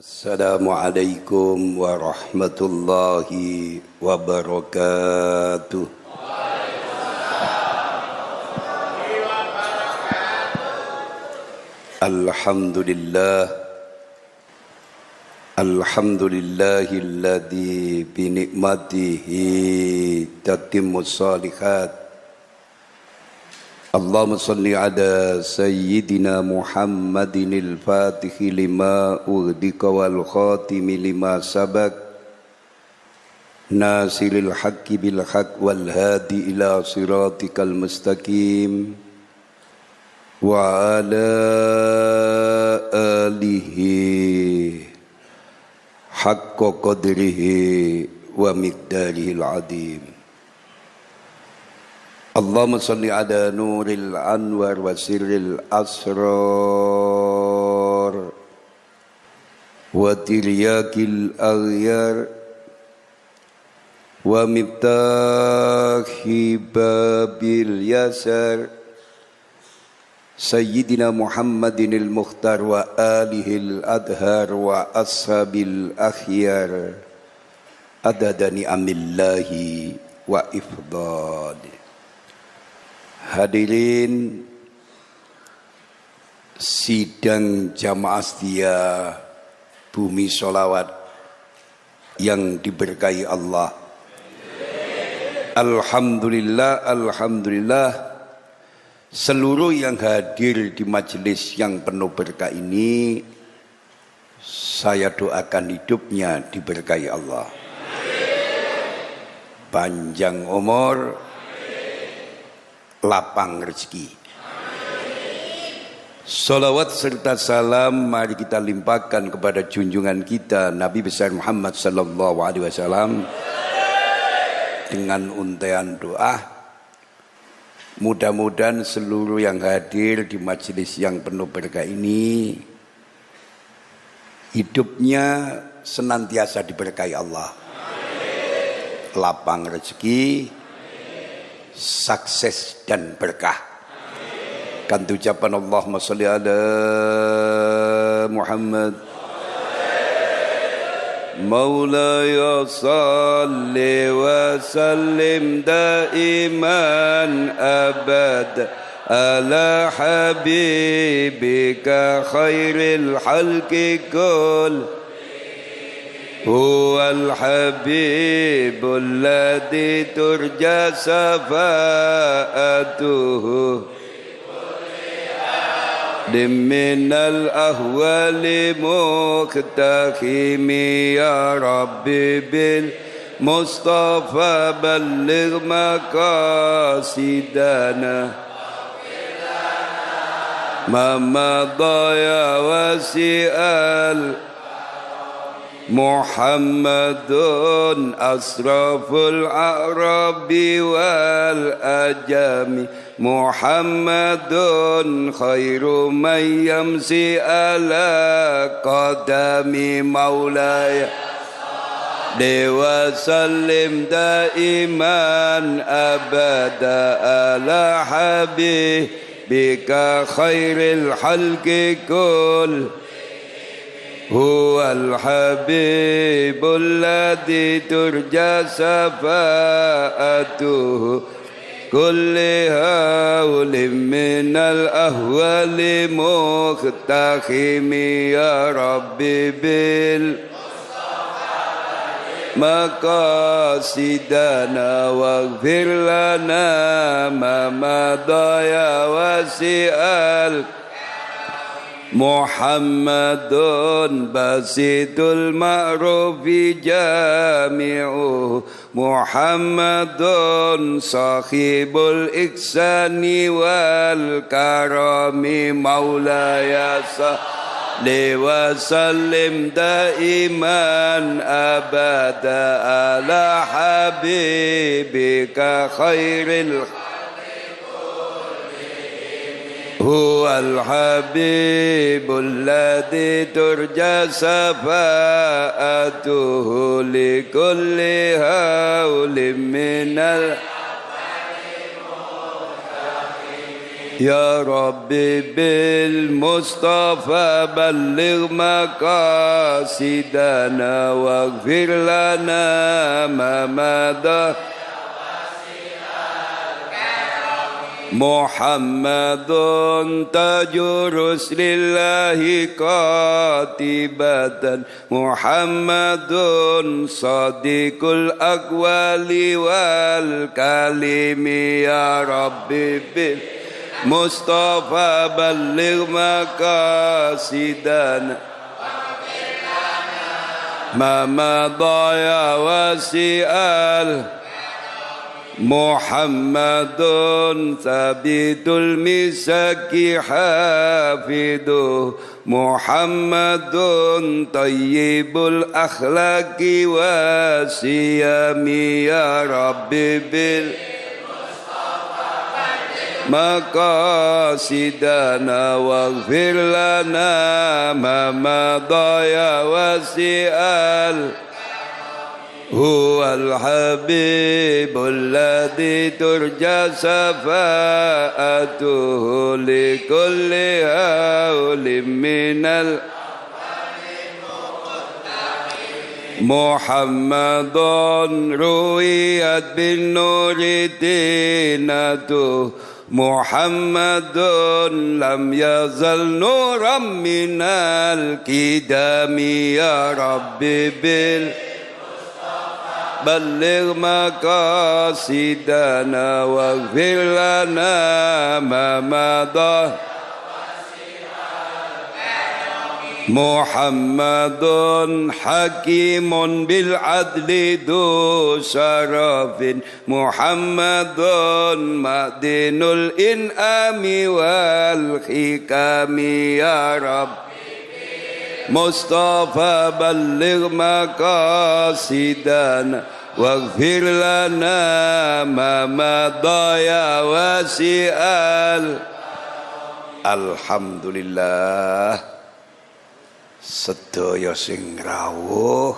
Assalamualaikum warahmatullahi wabarakatuh. Alhamdulillahilladzi bi ni'matihi tatimmus shalihat. Allahumma salli ala sayyidina Muhammadinil fatihi lima ughdiqa wal khatimi lima sabak nasiril haqqi bil haqq wal hadi ila siratikal mustaqim wa ala alihi haqqa qadrihi wa miqdarihil azim. Allahumma salli ala nuril anwar wa sirril asrar wa tiryakil aghyar wa miftahi babil yasar Sayyidina Muhammadinil mukhtar wa alihil adhar wa ashabil akhyar adada ni'amillahi wa ifdali. Hadirin sidang jamaah setia Bumi Sholawat yang diberkahi Allah. Alhamdulillah, alhamdulillah, seluruh yang hadir di majelis yang penuh berkah ini, saya doakan hidupnya diberkahi Allah. Panjang umur, lapang rezeki. Salawat serta salam mari kita limpahkan kepada junjungan kita Nabi besar Muhammad sallallahu alaihi wasallam dengan untaian doa. Mudah-mudahan seluruh yang hadir di majelis yang penuh berkah ini hidupnya senantiasa diberkahi Allah. Lapang rezeki, sukses dan berkah. Kan ucapan Allahumma sholli ala Muhammad. Maulaya salli wa sallim daiman abad ala habibika khairil halqi kull. Huwal habibul ladzi turja safa'atuhu Diminal ahwali muqtakhimi ya Rabbi bil Mustafa balligh maqasidana Mama daya wasi'al Muhammadun asraful a'rabi wal ajami Muhammadun khairu man yamsi ala qadami maulaya Dewa salim daiman abada ala habibika khairil halqi kull Huwal habibul ladzi turja safa'atuhu kulli hawlim minal ahwali muqtakhimi ya Rabbi bil maqasidana waghfir lana ma madaya wasi'al Muhammadun basitul ma'rufi jami'uh Muhammadun sahibul ihsani wal karami maulaya salli wa sallim daiman abada ala habibika khairil Huwal habibul ladzi turja safa'atuhu likulli hawlim minal Ya Rabbi bil Mustafa balligh maqasidana waghfir lana ma madha Muhammadun tajurus lillahi qatibatan Muhammadun sadiqul aqwali wal kalimi ya Rabbi bil Mustafa balligh maqasidana ma madaya wasi'al Muhammadun sabitul misaki hafiduh Muhammadun tayyibul akhlaqi wasiyami ya Rabbi bil maqasidana waghfir lana ma madaya wasi'al Huwal habibul ladzi turja safa'atuhu likulli hawlim minal Muhammadun ru'iyat bin nuri dinatuh Muhammadun lam yazal nuram minal kidami ya Rabbi bil balligh maqasidana waghfir lana ma madha Muhammadun hakimun bil adli du syarafin Muhammadun madinul in'ami wal hikami ya Rabb Mustafa balligh maqasidana waghfir lana ma madaya wasi'al Alhamdulillah sedaya sing rawuh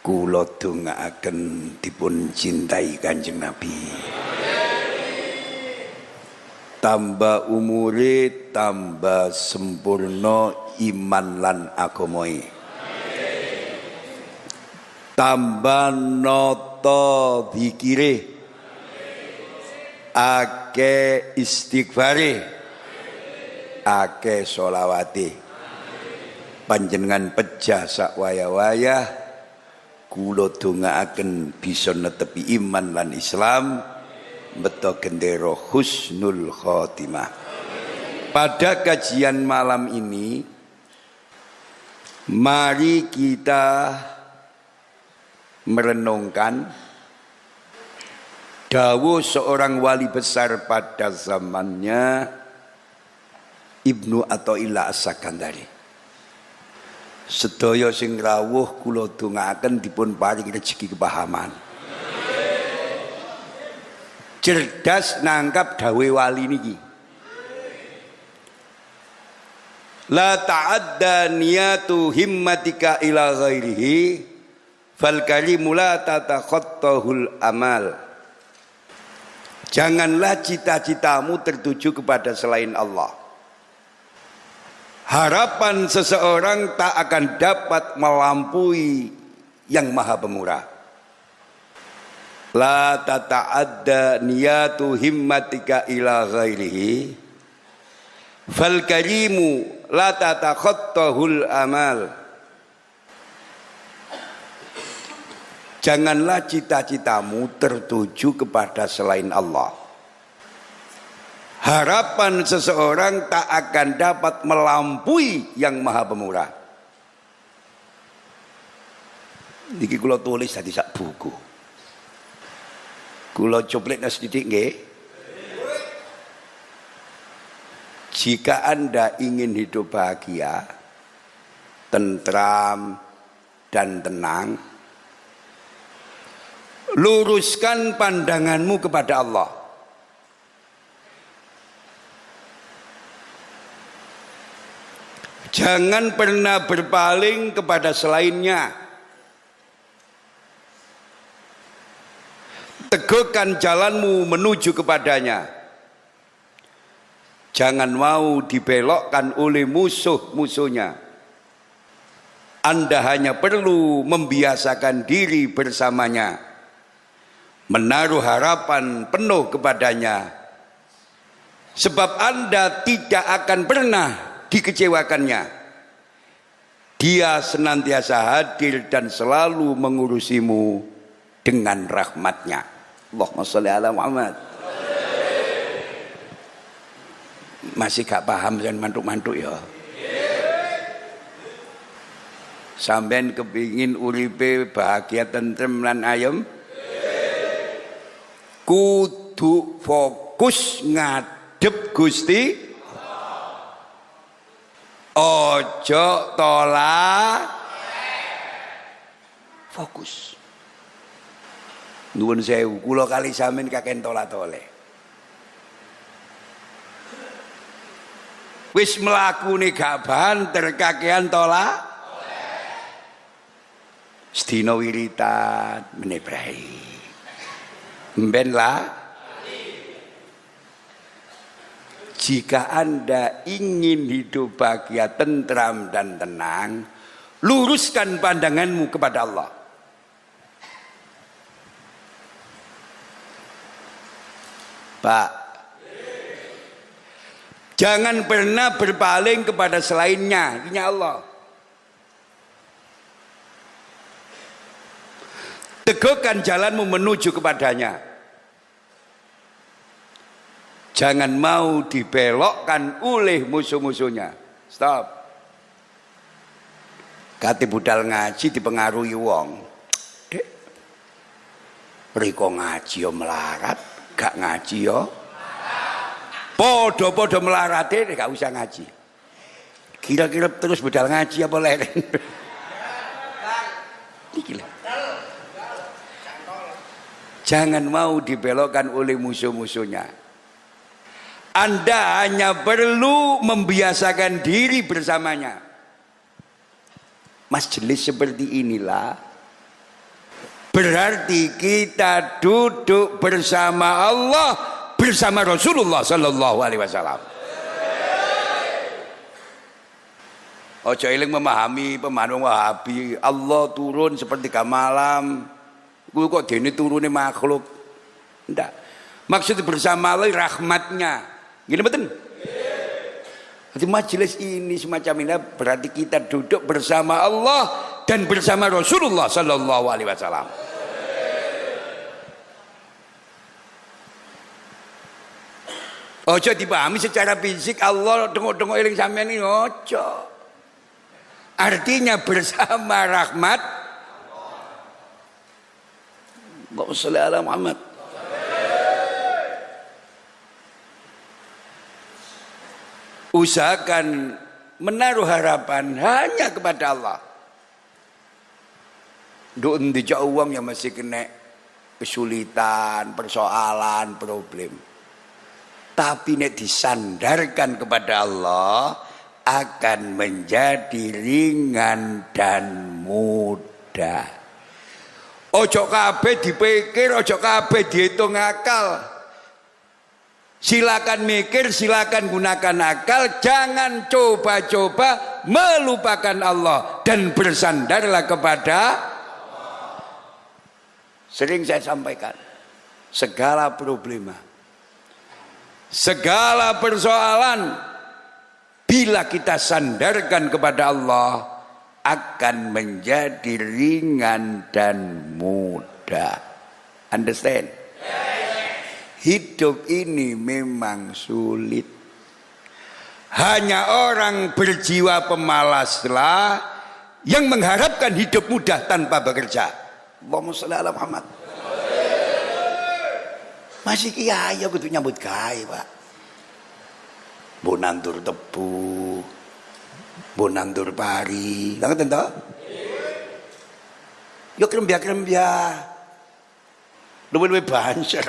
kula dongaaken dipun cintai Kanjeng Nabi tambah umure tambah sempurna iman lan agamane tambah nata dzikire akeh istighfare akeh sholawate panjenengan pejah sak waya-waya kula dongaaken bisa netepi iman lan Islam beto gendera husnul khotimah. Pada kajian malam ini mari kita merenungkan dawuh seorang wali besar pada zamannya Ibnu Athaillah As-Sakandari. Sedaya sing rawuh kula dongaaken dipun paring rezeki kepahaman. Cerdas nangkap dawe wali niki. La ta'adda niyatu himmatika ila ghairihi fal karimu la tatakhattahul amal. Janganlah cita-citamu tertuju kepada selain Allah. Harapan seseorang tak akan dapat melampaui yang Maha Pemurah. La tata'adda niyatu himmatika ila ghairihi fal karimu la tatakhattahul amal. Janganlah cita-citamu tertuju kepada selain Allah. Harapan seseorang tak akan dapat melampaui yang Maha Pemurah. Niki kula tulis dadi sak buku. Kula coplekna sedikit nggih. Jika Anda ingin hidup bahagia, tentram dan tenang, luruskan pandanganmu kepada Allah. Jangan pernah berpaling kepada selainnya. Teguhkan jalanmu menuju kepadanya. Jangan mau dibelokkan oleh musuh-musuhnya. Anda hanya perlu membiasakan diri bersamanya, menaruh harapan penuh kepadanya, sebab Anda tidak akan pernah dikecewakannya. Dia senantiasa hadir dan selalu mengurusimu dengan rahmatnya. Allahumma sholli ala Muhammad. Masih gak paham dan mantuk-mantuk ya. Sampeyan kepingin uripe bahagia tentrem lan ayem? Kudu fokus ngadep Gusti. Ojo tolak. Fokus. Nuwun sewu, kula kali sampeyan kaken tolak-tolak. Wis mlakune gak banter kakean tolak. Sedina wiritan menebrai. Mben lah. Jika Anda ingin hidup bahagia, tentram dan tenang, luruskan pandanganmu kepada Allah. Pak, jangan pernah berpaling kepada selainnya, ini Allah. Tegakkan jalanmu menuju kepadanya. Jangan mau dibelokkan oleh musuh-musuhnya. Stop. Kate budal ngaji dipengaruhi wong. Dek, riko ngaji yo melarat, gak ngaji yo podo-podo melarate, gak usah ngaji. Kira-kira terus budal ngaji apa leren? Jangan mau dibelokkan oleh musuh-musuhnya. Anda hanya perlu membiasakan diri bersamanya. Majelis seperti inilah berarti kita duduk bersama Allah, bersama Rasulullah sallallahu alaihi wasallam. Ojo eling memahami pemahaman Wahabi, Allah turun seperti malam. Kuwi kok dene turune makhluk. Ndak. Maksud bersama Allah rahmatnya. Gini betul? Jadi majelis ini semacam ini berarti kita duduk bersama Allah dan bersama Rasulullah sallallahu alaihi wasallam. Ojo dipahami secara fisik Allah tengok-tengok eling sampean ini ojo. Artinya bersama rahmat Allahumma sholli ala Muhammad. Usahakan menaruh harapan hanya kepada Allah. Nduk ndijak uang yang masih kena kesulitan, persoalan, problem. Tapi nek disandarkan kepada Allah akan menjadi ringan dan mudah. Ojo kabeh dipikir, ojo kabeh dihitung akal. Silakan mikir, silakan gunakan akal, jangan coba-coba melupakan Allah dan bersandarlah kepada Allah. Sering saya sampaikan, segala problema, segala persoalan, bila kita sandarkan kepada Allah akan menjadi ringan dan mudah. Understand? Hidup ini memang sulit. Hanya orang berjiwa pemalaslah yang mengharapkan hidup mudah tanpa bekerja. Allahumma sholli ala Muhammad. Masih kiai aku tuh nyambut gawe, Pak. Mbok nandur tebu, mbok nandur pari. Ngerti to? Yo krembia-krembia. Luwih-luwih banser.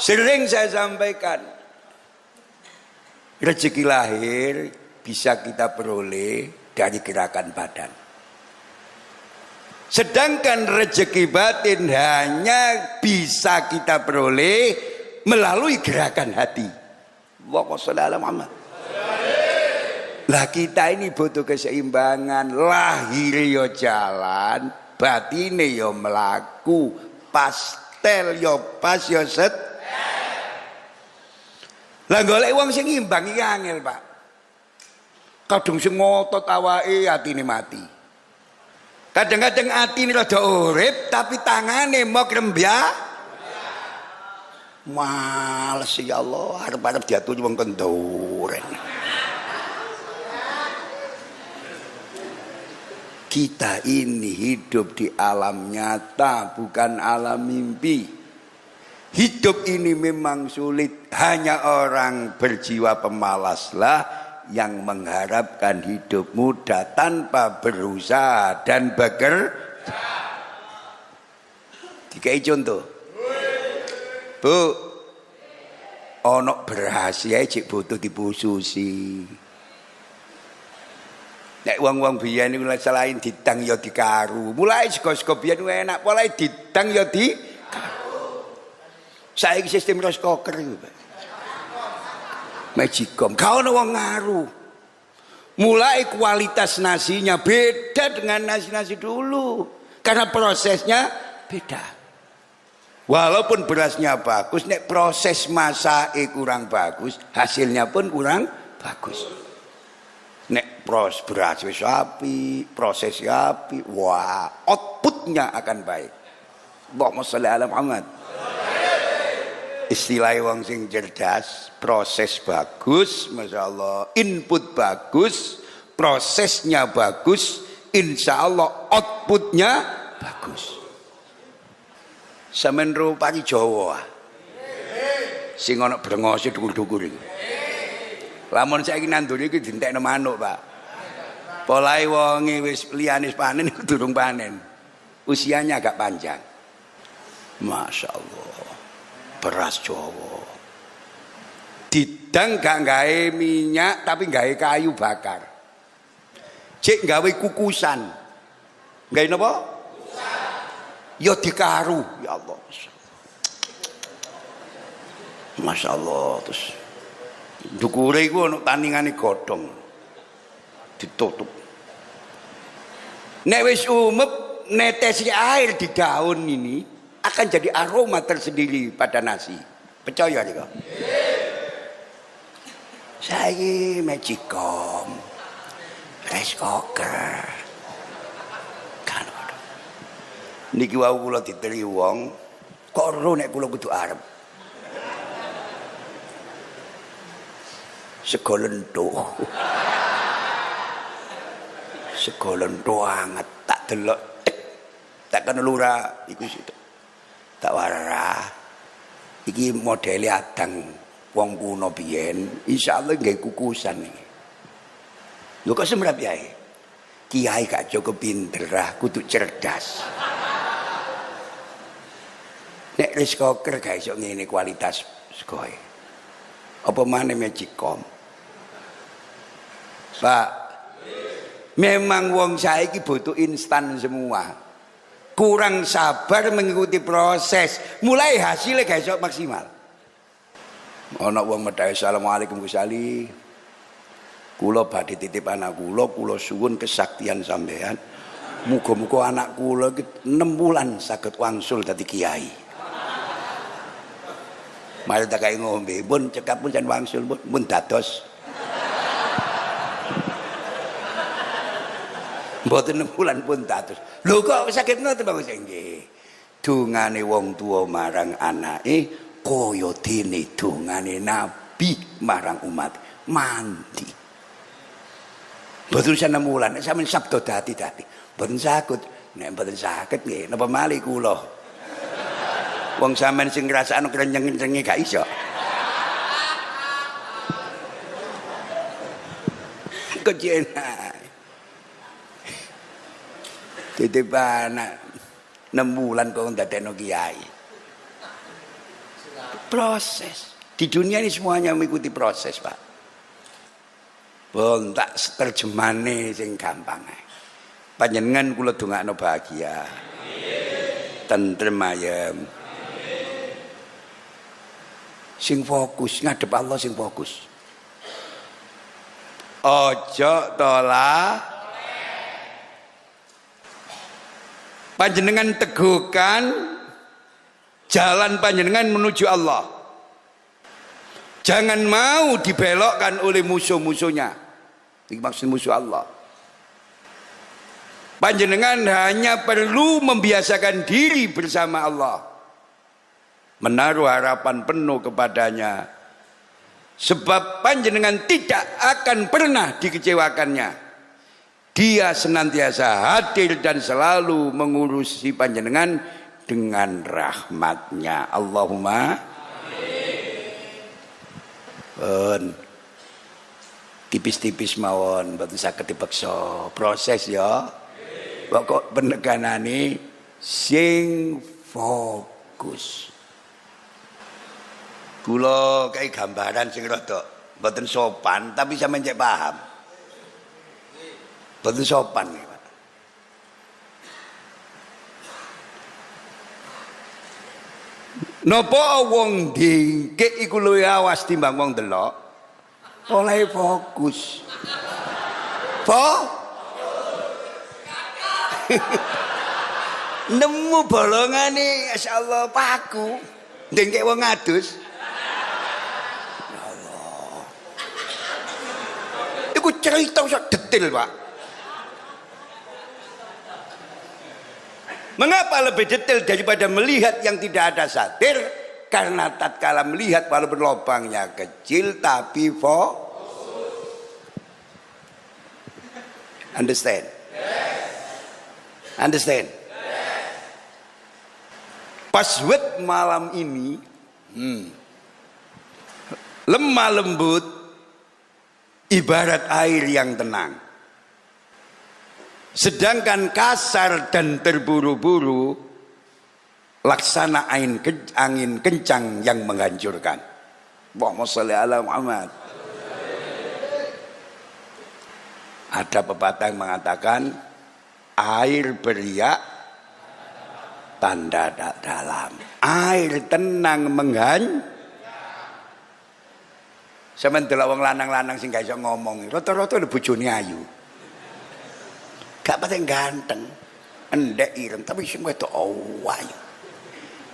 Sering saya sampaikan, rezeki lahir bisa kita peroleh dari gerakan badan. Sedangkan rezeki batin hanya bisa kita peroleh melalui gerakan hati. Allahumma sholli ala Muhammad. Lah kita ini butuh keseimbangan, lahir yo jalan, batine yo melaku, pastel yo pas yo set. Lah golek wong sing imbang iki angel, Pak. Kadung sing ngotot awake atine mati. Kadang-kadang atine rada urip tapi tangane mau krembyak. Males ya Allah, arep-arep diatur wong kenduren. Kita ini hidup di alam nyata, bukan alam mimpi. Hidup ini memang sulit, hanya orang berjiwa pemalaslah yang mengharapkan hidup mudah tanpa berusaha dan bekerja. Dikai contoh. Bu, ono berhasil cik butuh dipususi. Nek wong-wong biyen niku selain didang ya dikaru. Mulai sego-sego biyen enak, mulai didang ya dikaru. Saiki sistem rice cooker iku, Pak. Magicom, kau ono wong ngaru. Mulai kualitas nasinya beda dengan nasi-nasi dulu. Karena prosesnya beda. Walaupun berasnya bagus, nek proses masake kurang bagus, hasilnya pun kurang bagus. Nek beras wis api, proses api, wah, outputnya akan baik. Allahumma sholli ala Muhammad. Istilah wong sing cerdas, proses bagus, masyaallah, input bagus, prosesnya bagus, insyaallah outputnya bagus. Sampeyan ro pari Jawa. Sing ana brengose dhukur-dhukur iki. Lamun saiki nanduri iki dientekno manuk, Pak. Polahe wonge wis liyane panen iku durung panen. Usianya agak panjang. Masya Allah. Beras Jawa. Didang gak gawe minyak tapi gawe kayu bakar. Cek gawe kukusan. Gawe napa? Ya dikaru, ya Allah. Masya Allah. Terus dukure iku ana tandingane godhong. Ditutup. Nek wis umep netesi air di daun ini akan jadi aroma tersendiri pada nasi. Percaya nika? Saya Magicom, rice cooker. Kan niki wau kula diteri wong kok ero nek kula kudu arep. Sego lentuk. Sego lentuk anget tak delok tak kena lurah iku situ. Tak warah. Iki modele adang wong kuno biyen, insyaallah nggih kukusan iki. Lho kok semrap yae? Kiai gak cukup pinter, kudu cerdas. Nek rice cooker gak iso ngene kualitas segoe. Apa maneh Magicom? Pak, memang wong saiki butuh instan semua. Kurang sabar mengikuti proses, mulai hasilnya gak iso maksimal. Ana wong medhae assalamualaikum Gus Ali. Kula badhe titip anak kula suwun kesaktian sampean. Muga-muga anak kula iki 6 wulan saged wangsul dadi kiai. Mari tak kae ngombe, pun cekap pun jan wangsul pun dados. Mboten 6 bulan pun dados. Lho kok saged ngoten Pak Gus nggih. Dungane wong tuwa marang anake kaya dene dungane nabi marang umat mandi. Mboten 6 bulan sampeyan sabda dadi-dadi. Mboten saged. Nek mboten saged nggih napa malih kula. Wong sampean sing ngrasakno krenyeng-krenyenge gak iso. Kejena. Titip anak 6 bulan kok ndadekno kiai. Proses. Di dunia ini semuanya mengikuti proses, Pak. Bon tak terjemane sing gampang ae. Panjenengan kula dongakno bahagia. Tentrem ayem. Sing fokus ngadep Allah sing fokus. Ojo tolak. Panjenengan teguhkan jalan panjenengan menuju Allah. Jangan mau dibelokkan oleh musuh-musuhnya. Ini maksud musuh Allah. Panjenengan hanya perlu membiasakan diri bersama Allah. Menaruh harapan penuh kepadanya. Sebab panjenengan tidak akan pernah dikecewakannya. Dia senantiasa hadir dan selalu mengurusi panjenengan dengan rahmatnya. Allahumma amin. Tipis-tipis mawon, mboten saged dipaksa. Proses ya. Pokok peneganane sing fokus. Kula kayak gambaran sing rada mboten sopan tapi sampeyan cek paham. Mboten sopan nih, Pak. Napa wong dingkek iku luwih awas timbang wong delok? Oleh fokus. Nemu bolongane masyaallah paku. Dingkek wong adus. Ya Allah. Iku cerita sak detail, Pak. Mengapa lebih detail daripada melihat yang tidak ada satir? Karena tatkala melihat walaupun lubangnya kecil tapi understand? Understand? Password malam ini lemah lembut ibarat air yang tenang. Sedangkan kasar dan terburu-buru laksana angin kencang yang menghancurkan. Allahumma sholli ala Muhammad. Ada pepatah yang mengatakan air beriak tanda dalam, air tenang sampeyan delok wong lanang-lanang sing gak iso ngomong rata-rata bojone ayu. Gak paten ganteng, endek ireng, tapi sing wedok ayu.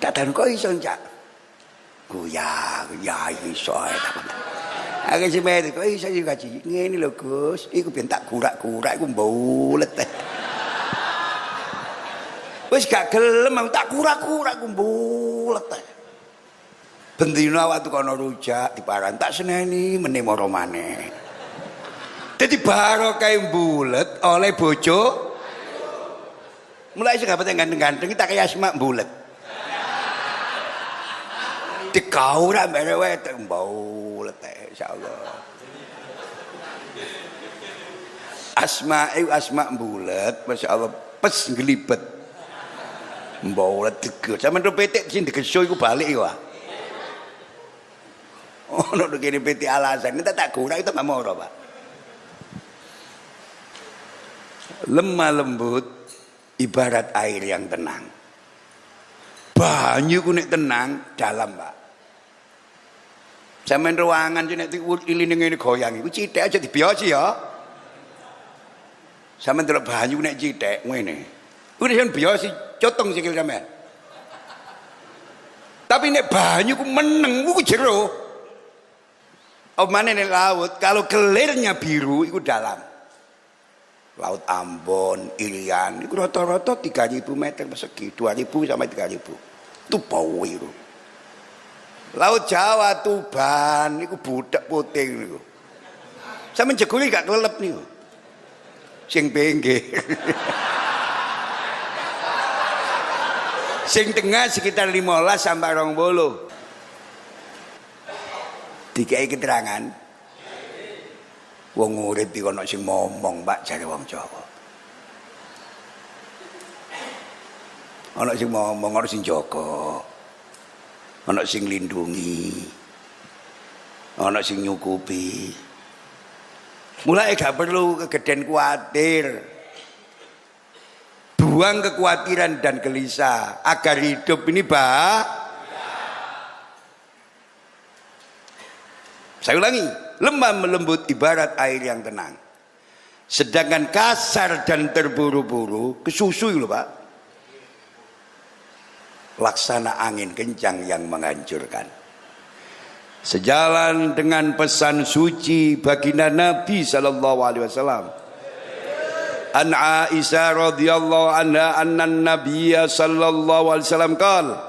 Dadan kok iso njak. Ya iso ae ta. Aku sing wedok kok iso gaji. Ngene lho Gus, iku ben tak kurak-kurak iku mbulet. Wis gak gelem tak kurak-kurak iku mbulet. Bendina waktu kono rujak diparan tak seneni meneh mara maneh. Jadi barokah bulet oleh bojo. Mulai sing gak ganteng-ganteng tak kaya Asma bulet. Dikaurak mbek wedok bulet insyaallah. Asma bulet masyaallah pes nglibet. Bulet diger. Sampeyan ro petik sing digeso iku balik iku. Ono kene petik alasan tak kurak itu gak moro, Pak. Lemah lembut ibarat air yang tenang. Banyu ku nek tenang dalam, Pak. Sampeyan ruangan nek iline ngene goyang iku cithik aja dibiyosi ya. Sampeyan delok banyu nek cithik ngene. Kuwi sampeyan biyosi cotong sikil sampeyan. Tapi nek banyu ku meneng ku jero. Omane nek laut kalau gelirnya biru iku dalam. Laut Ambon, Irian, itu rata-rata 3.000 meter persegi, 2.000 sampai 3.000. Itu bau itu. Laut Jawa, Tuban, itu budak puting itu. Saya menjeguli gak kelelep nih. Sing pinggir. Sing tengah sekitar 15 sampai 20. Dikai keterangan. Wong urip iki ana sing momong, Pak, jare wong Jawa. Ana sing momong, ana sing jaga. Ana sing lindungi. Ana sing nyukupi. Mulai gak perlu kegeden kuatir. Buang kekhawatiran dan gelisah agar hidup ini Saya ulangi, lemah lembut ibarat air yang tenang. Sedangkan kasar dan terburu-buru kesusui loh Pak. Laksana angin kencang yang menghancurkan. Sejalan dengan pesan suci baginda Nabi sallallahu alaihi wasallam. An Aisyah radhiyallahu anha anna Nabiyya sallallahu alaihi wasallam qala,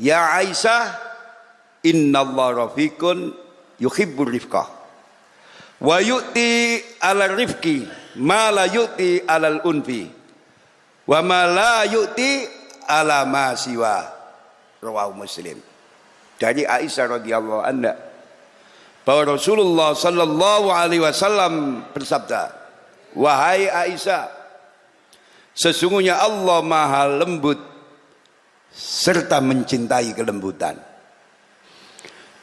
ya Aisyah, innallaha rafiqun yuhibbur rifqah wa yu'ti 'alal rifqi ma la yu'ti 'alal unfi wa ma la yu'ti 'ala ma siwa. Rawahu Muslim. Dari Aisyah radhiyallahu anha bahwa Rasulullah sallallahu alaihi wasallam bersabda, wahai Aisyah, sesungguhnya Allah Maha lembut serta mencintai kelembutan.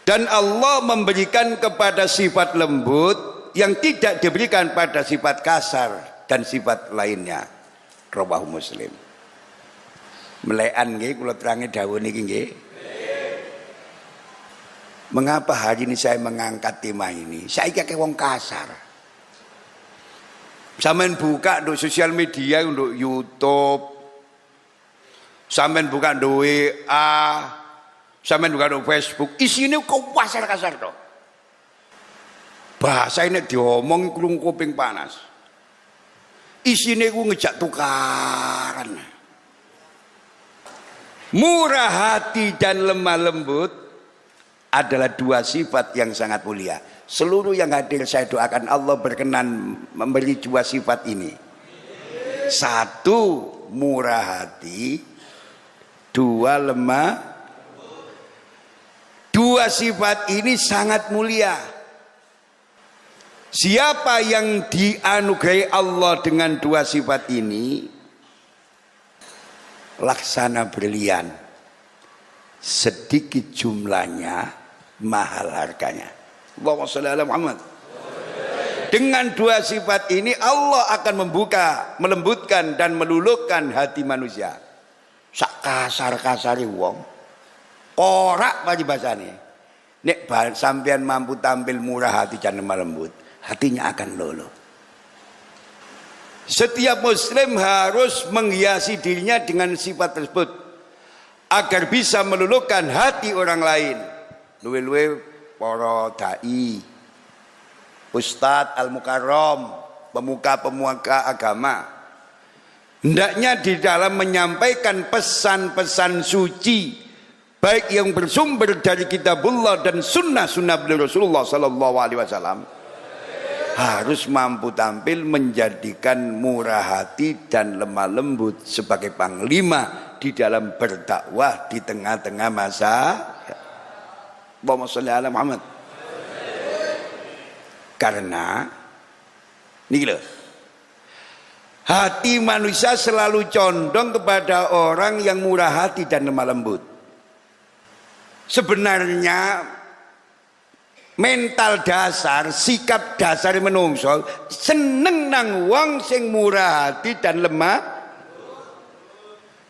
Dan Allah memberikan kepada sifat lembut yang tidak diberikan pada sifat kasar dan sifat lainnya. Rawahu Muslim. Melekan nggih kula terangi dawuh niki nggih. Mengapa hari ini saya mengangkat tema ini? Saya kayak wong kasar. Sampeyan buka untuk sosial media, untuk YouTube. Sampeyan buka untuk WA, sampeyan buka untuk Facebook. Isine kok kasar-kasar to. Bahasa ini diomong krung kuping panas. Isine ku ngejak tukaran. Murah hati dan lemah lembut adalah dua sifat yang sangat mulia. Seluruh yang hadir saya doakan Allah berkenan memberi dua sifat ini. Satu, murah hati. Dua, lemah. Dua sifat ini sangat mulia. Siapa yang dianugerahi Allah dengan dua sifat ini, laksana berlian, sedikit jumlahnya, mahal harganya. Allahumma sholli ala Muhammad. Dengan dua sifat ini Allah akan membuka, melembutkan dan meluluhkan hati manusia. Sak kasar-kasare wong, korak bagi bahasane. Nek sampean mampu tampil murah hati dan lemah lembut, hatinya akan luluh. Setiap muslim harus menghiasi dirinya dengan sifat tersebut agar bisa meluluhkan hati orang lain. Luwe-luwe para dai, ustadz al-mukarram, pemuka-pemuka agama, hendaknya di dalam menyampaikan pesan-pesan suci, baik yang bersumber dari kitabullah dan sunnah-sunnah beliau Rasulullah sallallahu alaihi wasallam, harus mampu tampil menjadikan murah hati dan lemah lembut sebagai panglima di dalam berdakwah di tengah-tengah masa. Allahumma sholli ala Muhammad. Karena ini loh, hati manusia selalu condong kepada orang yang murah hati dan lemah lembut. Sebenarnya mental dasar, sikap dasar menungso seneng nang wong sing murah hati dan lemah.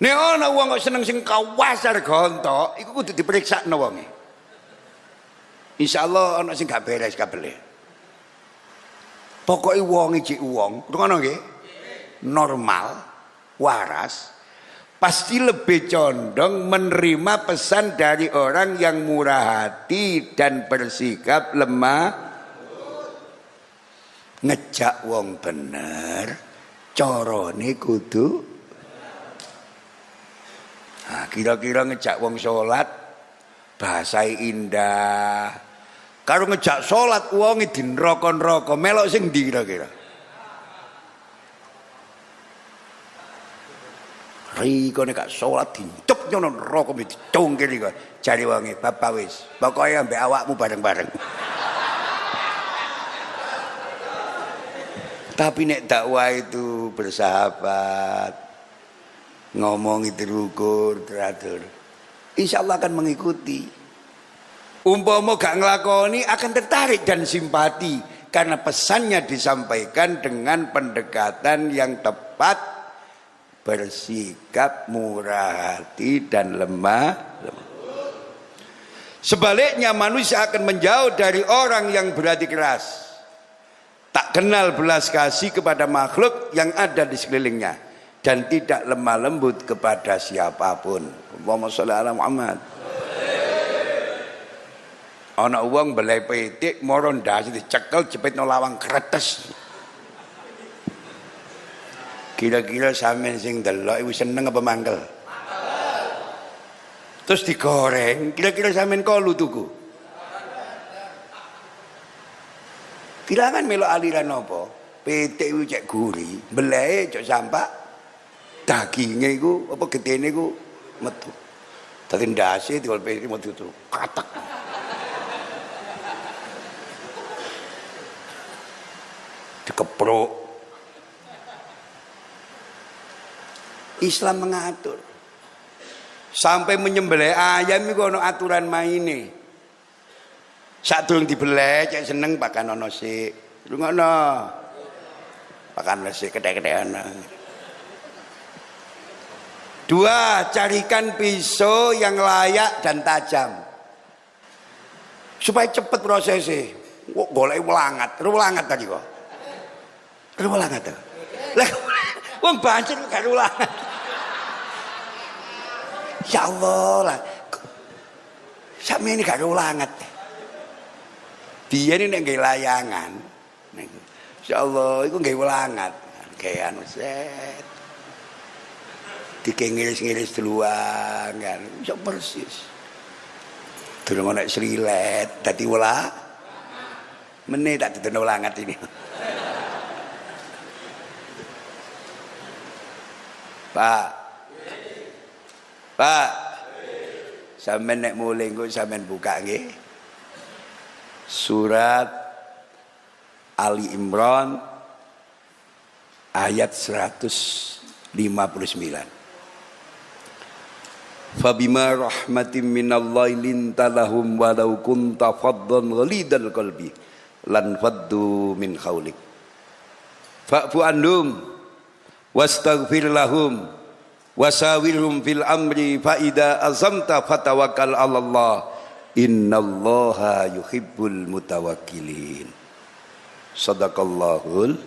Nek ana wong kok seneng sing kawasar gontok, iku kudu diperiksa wonge. Insyaallah ana sing gak beres kabeh. Pokoke wong iki wong, ngono nggih? Normal, waras, pasti lebih condong menerima pesan dari orang yang murah hati dan bersikap lemah. Ngejak wong bener, carane kudu. Nah, kira-kira ngejak wong salat bahasa indah. Karo ngejak salat wonge di neraka-neraka, melok sing ndi kira-kira? Riko nek gak salat dincuk nyono neraka dicungkil iku. Jare wonge, "Bapak wis, pokoke ambek awakmu bareng-bareng." Tapi nek dakwah itu bersahabat, ngomong itu terukur, teratur, insyaallah akan mengikuti. Umpama gak ngelakoni akan tertarik dan simpati karena pesannya disampaikan dengan pendekatan yang tepat, bersikap murah hati dan lemah. Sebaliknya manusia akan menjauh dari orang yang berhati keras, tak kenal belas kasih kepada makhluk yang ada di sekelilingnya, dan tidak lemah lembut kepada siapapun. Allahumma sholli ala Muhammad. Ana wong belai pitik moro ndase dicekel jepitno lawang kretes. Kira-kira sampean sing delok iku seneng apa mangkel? Terus digoreng, kira-kira sampean kolu tuku? Kirangan melo aliran apa? Pitik iku cek gurih, belai cek sampak, dagingnya iku apa gedene iku metu. Dadi ndase dikol pitik metu katek. Dikepruk. Islam mengatur. Sampai menyembelih ayam iku ana aturan maine. Sadurung dibeleh cek seneng pakan ana sik. Lungono. Pakan sik kethek-kethek ana. 2, carikan pisau yang layak dan tajam. Supaya cepat prosesnya. Kok golek welangat, welangat tadi kok. Welangat to. Lah wong banjir gak welangat. Ya Allah lah. Sampe ini gak ulangat. Dia ini nek nggawe layangan. Insyaallah iku nggawe ulangat. Gawe anu set. Dikengiris-ngiris duluan kan. Iso persis. Durung ana srilet dadi ulah. Meneh tak didono ulangat ini. Pak, sampean nek mulih engko sampean buka nggih. Surat Ali Imran ayat 159. Fabima rahmatin minallahi lintalahum walau kunta faddan ghalidal qalbi lan faddu min khaulik. Fa'fu anhum wastaghfir lahum wasawirhum fil amri fa idza azamta fatawakkal 'alallah innallaha yuhibbul mutawakkilin. Shadaqallahul.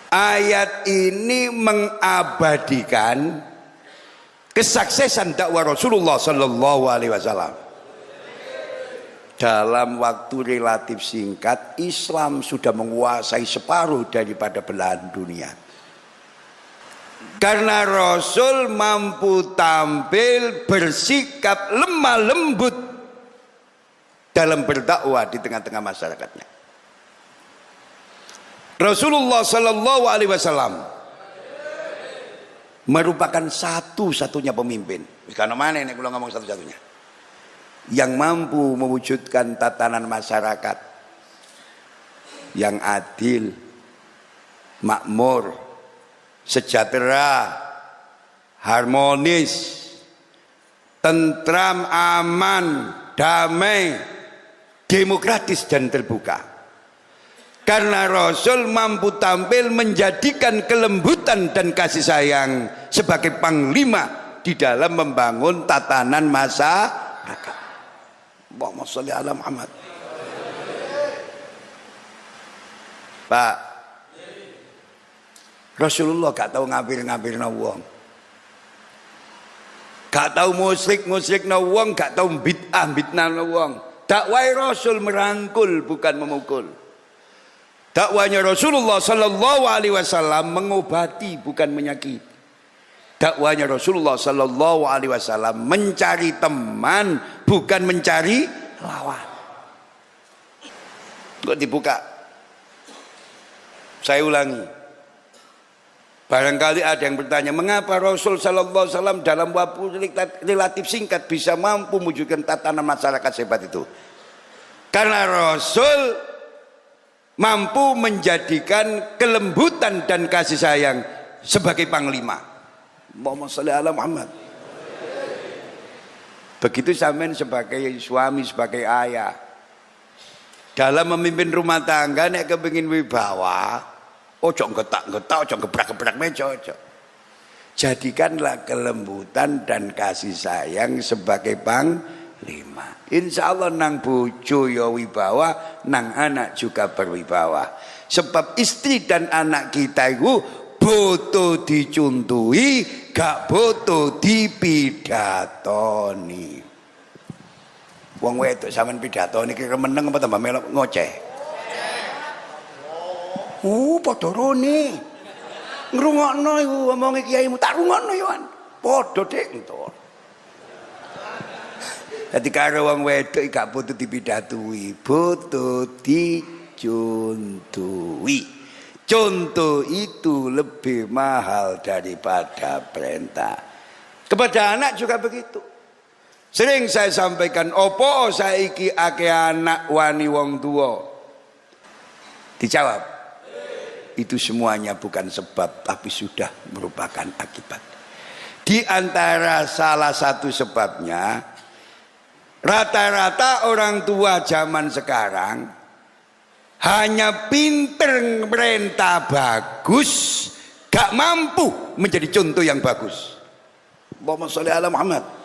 Ayat ini mengabadikan kesuksesan dakwah Rasulullah sallallahu alaihi wasallam. Dalam waktu relatif singkat Islam sudah menguasai separuh daripada belahan dunia. Karena Rasul mampu tampil bersikap lemah lembut dalam berdakwah di tengah-tengah masyarakatnya. Rasulullah Sallallahu Alaihi Wasallam merupakan satu-satunya pemimpin. Karena mana ini kalau ngomong satu-satunya yang mampu mewujudkan tatanan masyarakat yang adil, makmur, sejahtera, harmonis, tentram, aman, damai, demokratis dan terbuka. Karena Rasul mampu tampil menjadikan kelembutan dan kasih sayang sebagai panglima di dalam membangun tatanan masyarakat. Allahumma sholli ala Muhammad. Pak, Rasulullah gak tahu ngabir-ngabir na wong, gak tahu musrik na wong, gak tahu bid'ah na wong. Dakwah Rasul merangkul bukan memukul. Dakwahnya Rasulullah Sallallahu Alaihi Wasallam mengobati bukan menyakiti. Dakwahnya Rasulullah Sallallahu Alaihi Wasallam mencari teman bukan mencari lawan. Kok dibuka? Saya ulangi. Barangkali ada yang bertanya, mengapa Rasul Sallallahu Alaihi Wasallam dalam waktu relatif singkat bisa mampu mewujudkan tatanan masyarakat sehebat itu? Karena Rasul mampu menjadikan kelembutan dan kasih sayang sebagai panglima. Allahumma sholli ala Muhammad. Begitu sampean sebagai suami, sebagai ayah, dalam memimpin rumah tangga nek kepengin wibawa, ojo getak-getak, ojo gebrak-gebrak meja, ojo. Jadikanlah kelembutan dan kasih sayang sebagai panglima. Insya Allah nang bojo ya wibawa, nang anak juga berwibawa. Sebab istri dan anak kita itu butuh dicuntui, gak butuh dipidatoni. Wong wedok sampean pidatoni kira meneng apa tambah melok ngoceh? Padha rone. Ngrungokno iku omonge kiaimu, tak rungokno yo an. Padha Dik entuk. Dadi karo wong wedok gak butuh dipidatui, butuh dicuntui. Contoh itu lebih mahal daripada perintah. Kepada anak juga begitu. Sering saya sampaikan, opo saiki akeh anak wani wong tua. Dijawab, itu semuanya bukan sebab, tapi sudah merupakan akibat. Di antara salah satu sebabnya, rata-rata orang tua zaman sekarang hanya pinter merintah bagus, gak mampu menjadi contoh yang bagus. Allahumma sholli ala Muhammad.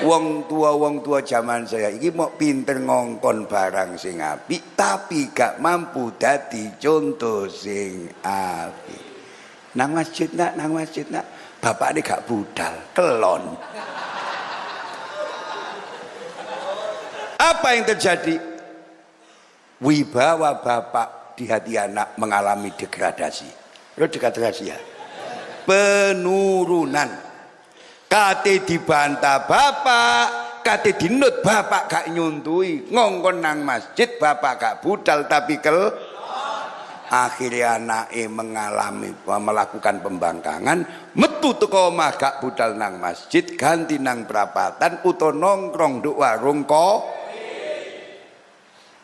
Wong tua zaman saya iki mau pinter ngongkon barang sing apik tapi gak mampu dadi contoh sing apik. Nang masjid nak bapak ini gak budal, kelon. Apa yang terjadi? Wibawa bapak di hati anak mengalami degradasi. Lo degradasi ya? Penurunan. Kate dibantah bapak, kate dinut bapak gak nyuntui, ngongkon nang masjid bapak gak budal tapi akhirnya anake mengalami melakukan pembangkangan, metu teko omah gak budal nang masjid, ganti nang perapatan utawa nongkrong nduk warung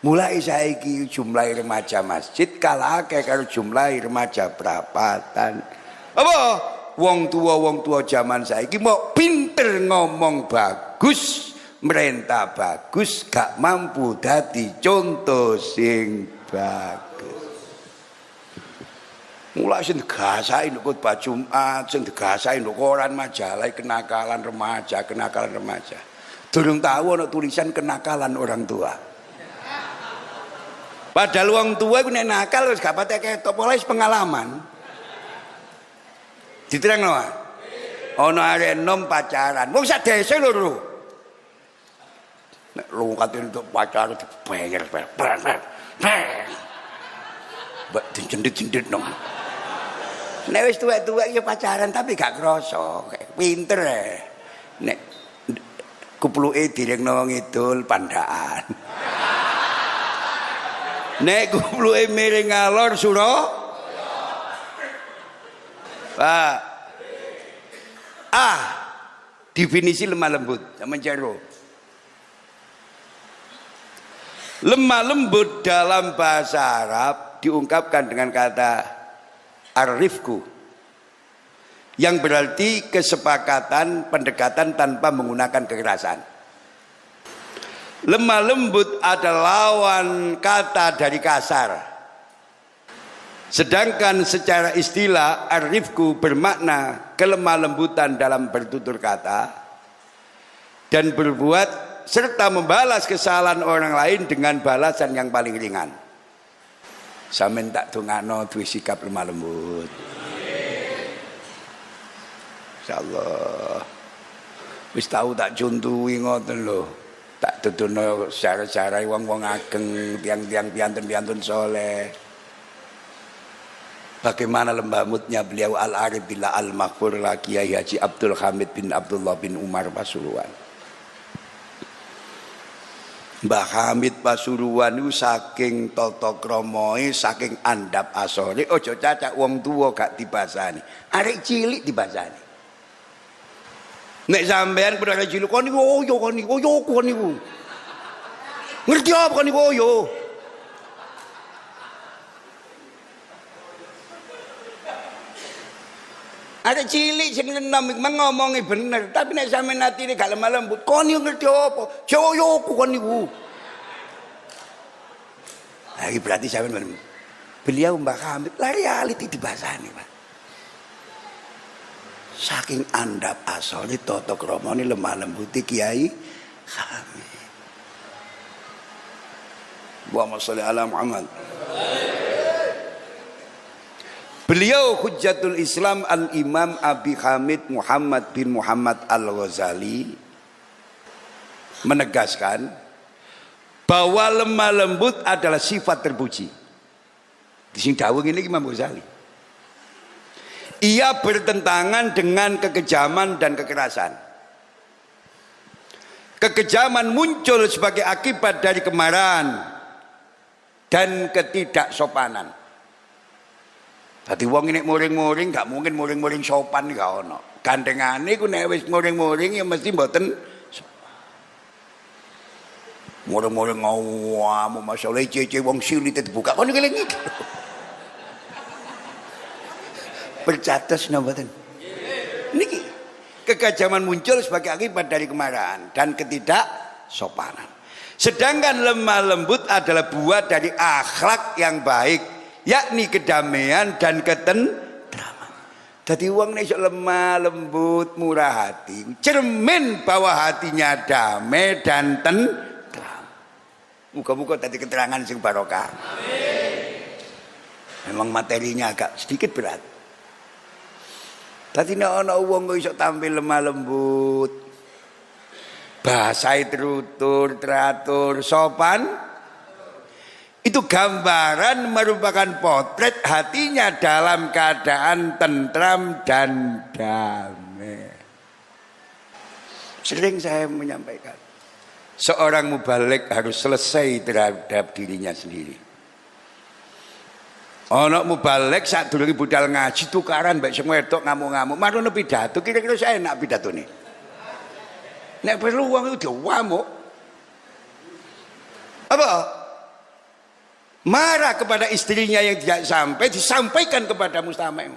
mulai saiki jumlah remaja masjid kalah akeh karo jumlah remaja perapatan. Apa? Wong tua zaman saiki mau pinter ngomong bagus, merintah bagus, gak mampu dadi contoh sing bagus. Mulai sing digasain khotbah Jumat, sing digasain koran majalah kenakalan remaja. Durung tahu ana tulisan kenakalan orang tua. Padahal wong tua iku nek nakal wis gak patek ketok, wis pengalaman. Diterangno wae. Ana arek enom pacaran. Wong sak desa lho. Nek lungkat untuk pacaran dibayar. Mbak dicendit-cendit nom. Nek wis tuwek-tuwek ya pacaran tapi gak krasa. Pinter e. Nek kupluke direngno ngidul pandaan. Nek kupluke miring ngalor Pak. Definisi lemah lembut sama jero. Lemah lembut dalam bahasa Arab diungkapkan dengan kata ar-rifqu, yang berarti kesepakatan, pendekatan tanpa menggunakan kekerasan. Lemah lembut adalah lawan kata dari kasar. Sedangkan secara istilah ar-rifqu bermakna kelemah lembutan dalam bertutur kata dan berbuat serta membalas kesalahan orang lain dengan balasan yang paling ringan. Sampeyan tak dongakno duwe sikap lemah lembut. Insyaallah. Wis tau tak contohi ngoten lho. Tak tuturno cara-cara wong-wong ageng, tiang-tiang piantun-piantun soleh. Bagaimana lembutnya beliau Al-Arif Billah Al-Maghfur Kiai Haji Abdul Hamid bin Abdullah bin Umar Pasuruan. Mbah Hamid Pasuruan itu saking tata kramae, saking andap asore, aja cacak wong tuwa gak dibasani. Arek cilik dibasani. Nek sampean pun arek cilik kon niku oyo kon niku. Ngerti apa kon niku oyo? Ada cilik sing enom ngomongi bener, tapi nek sampean atine gak lemah lembut, kon yo ngerti apa? Joyoku kon niku. Nah, iki berarti sampean beliau Mbah Hamid lah reality dibasani, Pak. Saking andap asale tata kramane lemah lembut Kiai kami. Allahumma sholli ala Muhammad. Beliau Hujjatul Islam Al-Imam Abi Hamid Muhammad bin Muhammad Al-Ghazali menegaskan bahwa lemah lembut adalah sifat terpuji. Di sini dawuh ini Imam Ghazali. Ia bertentangan dengan kekejaman dan kekerasan. Kekejaman muncul sebagai akibat dari kemarahan dan ketidaksopanan. Dadi wong nek muring-muring gak mungkin muring-muring sopan gak ono. Gandengane ku nek wis muring-muring ya mesti mboten muring-muring ngawam masalah cece wong silit dibuka kono keling iki. Percatos napa mboten? Niki kekejaman muncul sebagai akibat dari kemarahan dan ketidaksopanan. Sedangkan lemah lembut adalah buah dari akhlak yang baik, yakni kedamaian dan ketentraman. Jadi wong nek lemah lembut, murah hati, cermin bahwa hatinya damai dan tentram. Muga-muga tadi keterangan sing barokah. Amin. Memang materinya agak sedikit berat. Tadi nek ana wong kok iso tampil lemah lembut, bahasa terutur, teratur, sopan, itu gambaran merupakan potret hatinya dalam keadaan tentram dan damai. Sering saya menyampaikan, seorang mubaligh harus selesai terhadap dirinya sendiri. Ana mubaligh sadurunge budal ngaji tukaran mbek sing wedok ngamuk-ngamuk, marono pidato kira-kira saya enak pidatone. Nek perlu wong itu diwamuk. Apa? Marah kepada istrinya yang tidak sampai disampaikan kepada mustami'.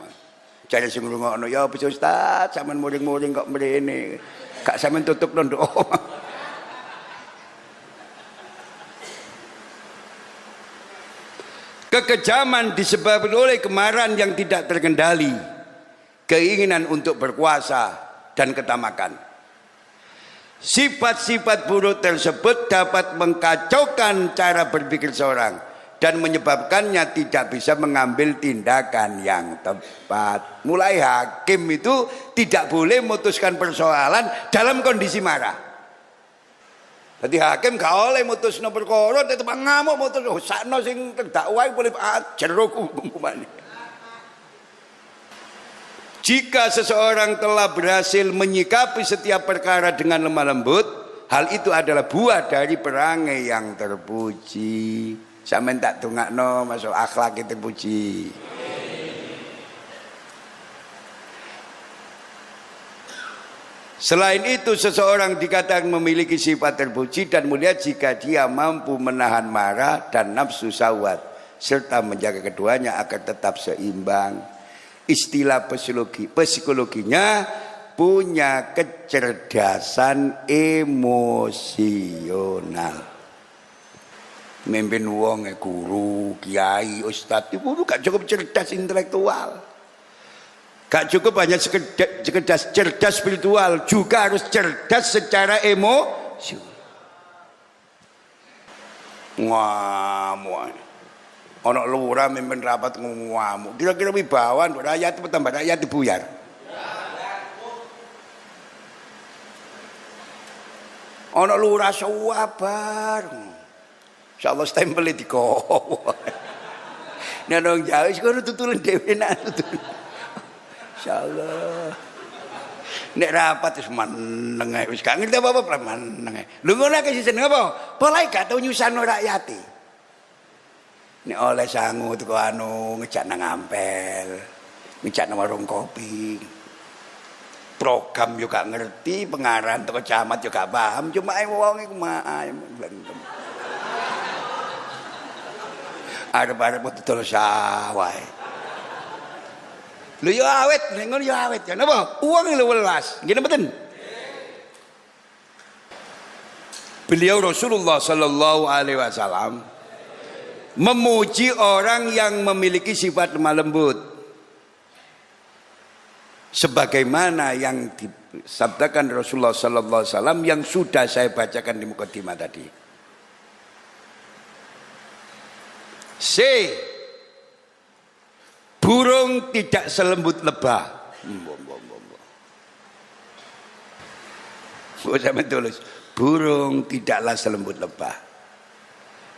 Jare sing ngrungokno ya apa Ustaz, sampean muring-muring kok mrene. Gak sampean tutup nduk. Kekejaman disebabkan oleh kemarahan yang tidak terkendali, keinginan untuk berkuasa dan ketamakan. Sifat-sifat buruk tersebut dapat mengkacaukan cara berpikir seorang dan menyebabkannya tidak bisa mengambil tindakan yang tepat. Mulai hakim itu tidak boleh memutuskan persoalan dalam kondisi marah. Jadi hakim gak oleh mutusno perkara tetep ngamuk mutus sakno sing terdakwa boleh jero hukumane. Jika seseorang telah berhasil menyikapi setiap perkara dengan lemah lembut, hal itu adalah buah dari perangai yang terpuji. Sampeyan tak dongakno masuk akhlak terpuji. Selain itu seseorang dikatakan memiliki sifat terpuji dan mulia jika dia mampu menahan marah dan nafsu syahwat serta menjaga keduanya agar tetap seimbang. Istilah psikologinya punya kecerdasan emosional. Mimpin wong guru, kiai, ustadz itu gak cukup cerdas intelektual. Gak cukup hanya cerdas spiritual, juga harus cerdas secara emosi. Ngamuk. Ana lurah mimpin rapat ngamuk. Kira-kira wibawan rakyat tambah rakyat dibuyar. Ana lurah sawabar. Insyaallah stempel dikowo. Nek nang Jawa wis kono tutulen dhewe nak tutulen. Insyaallah. Nek rapat wis meneng ae wis gak ngerti apa-apa meneng ae. Lho ngono ki seneng apa? Pola gak tau nyusahno rakyate. Nek oleh sangu teko anu ngejak nang ampel, ngejak nang warung kopi. Program yo gak ngerti, pengarahan teko camat yo gak paham, cuma wong iku maah. Arep-arep dodol sawah. Lho yo awet, nek ngono yo awet ya napa? Uang lho welas. Nggih mboten? Beliau Rasulullah sallallahu alaihi wasallam memuji orang yang memiliki sifat lemah lembut. sebagaimana yang disabdakan Rasulullah sallallahu alaihi wasallam yang sudah saya bacakan di mukadimah tadi. C. Burung tidak selembut lebah. Burung tidaklah selembut lebah.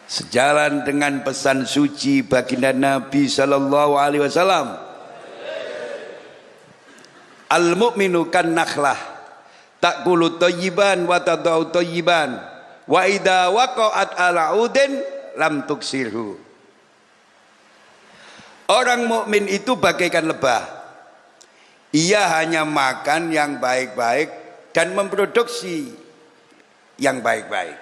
Sejalan dengan pesan suci baginda Nabi sallallahu alaihi wasallam. Al-mu'minu kan nakhlah ta'kulu thayyiban wa tadau thayyiban wa idza waqa'at ala udin lam tuksirhu. Orang mukmin itu bagaikan lebah. Ia hanya makan yang baik-baik dan memproduksi yang baik-baik.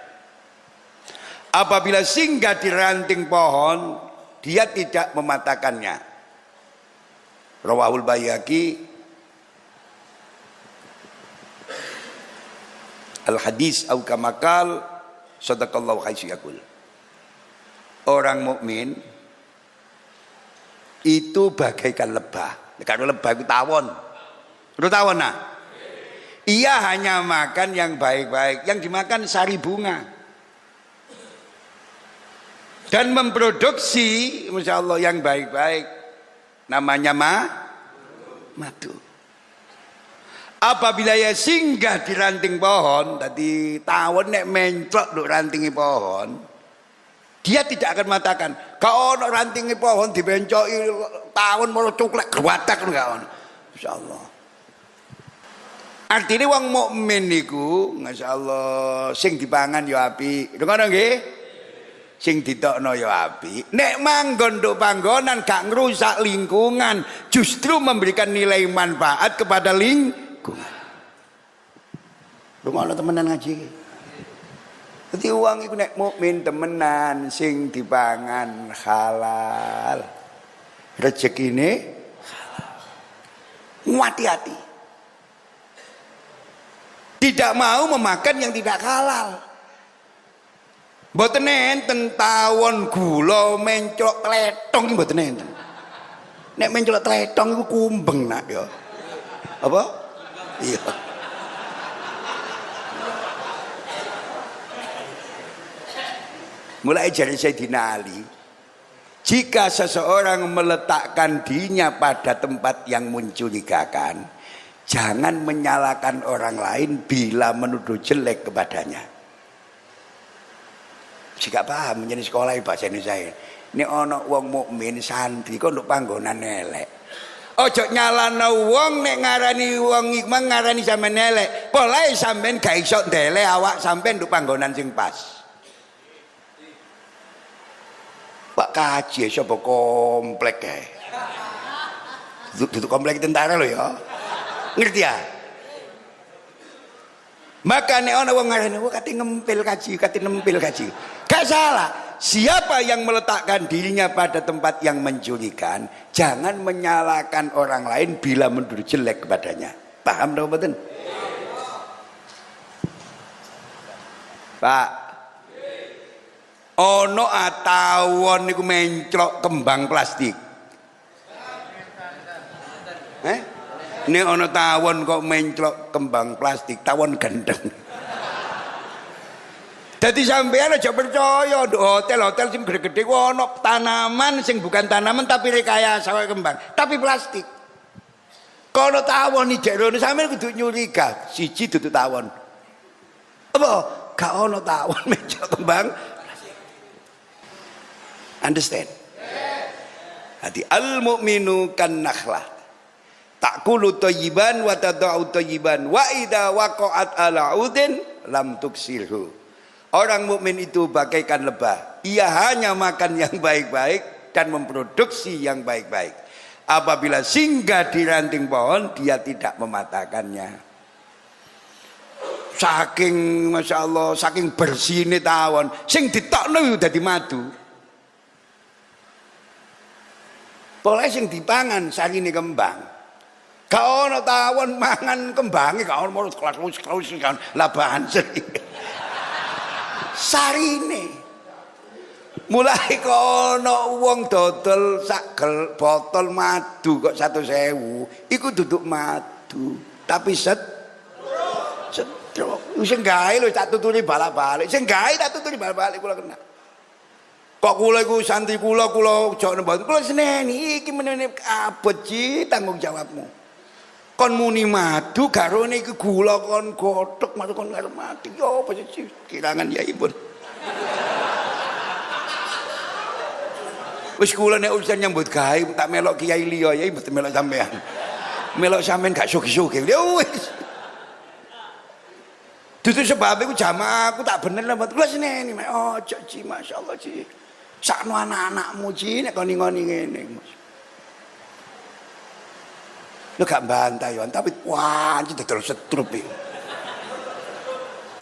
Apabila singgah di ranting pohon, dia tidak mematahkannya. Rawahul Baihaqi al-hadis au kamakal sadaqallahu haitsu yaqul. Orang mukmin itu bagaikan lebah. Kalau lebah itu tawon. Itu tawon nah. Ia hanya makan yang baik-baik, yang dimakan sari bunga. Dan memproduksi Masya Allah yang baik-baik. Namanya madu. Apabila ia singgah di ranting pohon, tadi tawon nek menclok di ranting pohon, dia tidak akan mengatakan, kau ono ranting pohon dibencoki tawon malah cuklek gerwatak enggak ono. Insyaallah. Artinya wong mukmin niku, masyaallah, sing dipangan ya apik. Ngono nggih? Sing ditokno ya apik. Nek manggon nduk panggonan gak ngrusak lingkungan, justru memberikan nilai manfaat kepada lingkungan. Lunga temenan ngaji. Dadi wong iku nek mukmin temenan sing dipangan halal. Rezekine halal. Hati-hati. Tidak mau memakan yang tidak halal. Mboten enten tawon gula menclok tletong iki mboten enten. Nek menclok tletong iku kumbeng nak ya. Apa? Iya. Mulai dari Sayyidina Ali, jika seseorang meletakkan dirinya pada tempat yang mencurigakan, jangan menyalahkan orang lain bila menuduh jelek kepadanya. Jika paham menjadi sekolah bahasa Indonesia ini ono wong mukmin santri kok nduk panggonan elek. Ojo nyalano wong nek ngarani wong iku ngarani sampean elek. Polahe sampean gak iso ndelek awak sampean nduk panggonan sing pas. Pak kaji sapa komplek kae. Duduk komplek tentara lho ya. Ngerti ya? Maka nek ana wong ngarani kate ngempil kaji, kate nempil kaji. Gak salah. Siapa yang meletakkan dirinya pada tempat yang mencurigakan, jangan menyalahkan orang lain bila menuduh jelek kepadanya. Paham dong mboten? Pak, ono tawon niku menclok kembang plastik. Nek ono tawon kok menclok kembang plastik, tawon gendeng. Jadi sampean aja percaya hotel-hotel sing gede-gede ku ono tanaman sing bukan tanaman tapi rekayasa kembang, tapi plastik. Kalau tawon iki jerone sampean kudu nyuriga, siji dudu tawon. Apa? Gak ono tawon menclok kembang. Understand? Hati al-mu'minu kan nakhlah ta'kulu thayyiban wa tadau thayyiban wa idza waqa'at ala udin lam tuksirhu. Orang mukmin itu bagaikan lebah. Ia hanya makan yang baik-baik dan memproduksi yang baik-baik. Apabila singgah di ranting pohon, dia tidak mematahkannya. Saking Masya Allah, saking bersihnya tawon, sing ditokno dadi madu. Boleh sing dipangan sarine kembang. Gak ono tawon mangan kembange, gak ono marut kelas labahan sarine. Mulai kono wong dodol sak botol madu kok 100.000, iku duduk madu, tapi setruk. Sing gawe lho tak tuturi balak-balik. Sing gawe tak tuturi balak-balik kula kena. Kok kula iku santri kula jok nembang. Kula seneni iki menene abot ji tanggung jawabmu. Kon muni madu garone iku gula kon godhog masuk kon karo mati. Yo apa sih kirangan ya Ibu. Wis kula nek urusan nyambut gawe tak melok kiai liya ya mboten melok sampean. Melok sampean gak sugih-sugih. Ya wis. Dudu sebab iku jamaah aku tak bener lah kula seneni. Ojo Ji, masyaallah Ji. Sakno anak-anakmu Ji nek koni-koni ngene. Lu gak bantai tapi wah Ji dodol setrup iki.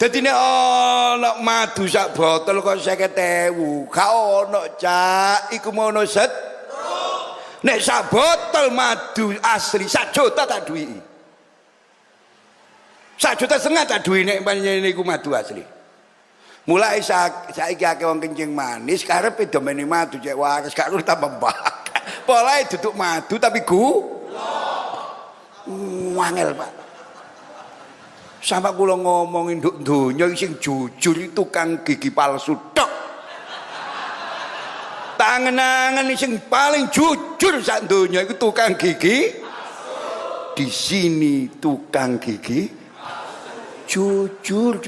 Dadi nek ana madu sak botol kok 50.000, gak ono Cak, iku mono setrup. Nek sak botol madu asli 1 juta tak duwi. 1,5 juta tak duwi nek panjenengan niku madu asli. Mulai saiki akeh wong kencing manis karepe domene madu cek waras gak urus tambah bak. Polahe duduk madu tapi wangel Pak. Sampai kula ngomongin nduk donya sing jujur itu tukang gigi palsu tok. Tangan-tangan sing paling jujur sak donya iku tukang gigi. Di sini tukang gigi jujur.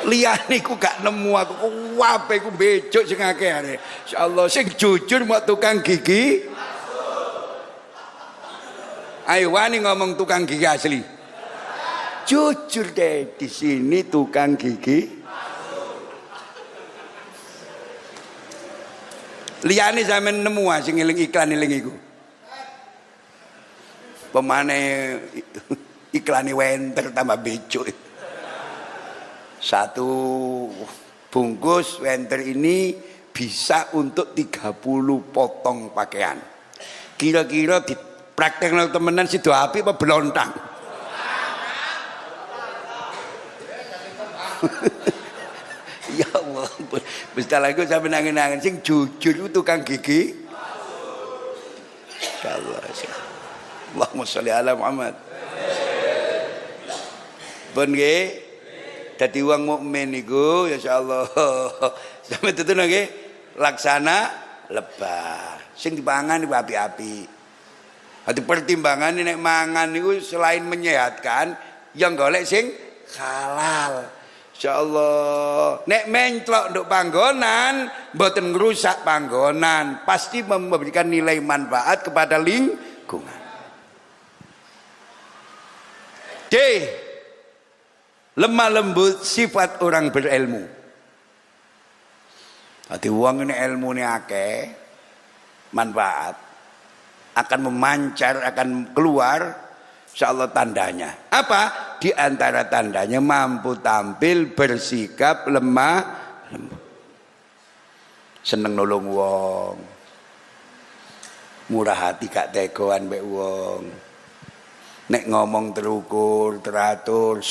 Liyane ku gak nemu aku wape ku becuk sing akeh are. Insyaallah sing jujur mau tukang gigi. Ayo wani ngomong tukang gigi asli. Jujur deh di sini tukang gigi. Liyane sampean nemu sing eling iklan eling iku. Pemane iklane wenter tambah becuk. 1 bungkus wenter ini bisa untuk 30 potong pakaian. Kira-kira di praktek temenan sido api apa belontang? Ya Allah, bentar lagi sampai nangin-nangin sing jujur itu tukang gigi. Allah, Allahumma sholli ala Muhammad. Ben nggih, dadi wong mukmin niku insyaallah sampe tutu nggih laksana lebah. Sing dipangan iku api-api. Hati pertimbangan nek mangan niku selain menyehatkan yang golek sing halal. Insyaallah nek mencelok nduk panggonan mboten ngrusak panggonan, pasti memberikan nilai manfaat kepada lingkungan. D. Lemah lembut sifat orang berilmu. Hati wong ini ilmune akeh manfaat akan memancar, akan keluar insyaallah tandanya. Apa? Di antara tandanya mampu tampil bersikap lemah lembut. Seneng nolong wong. Murah hati gak tegoan mbek wong. Nek ngomong terukur, teratur,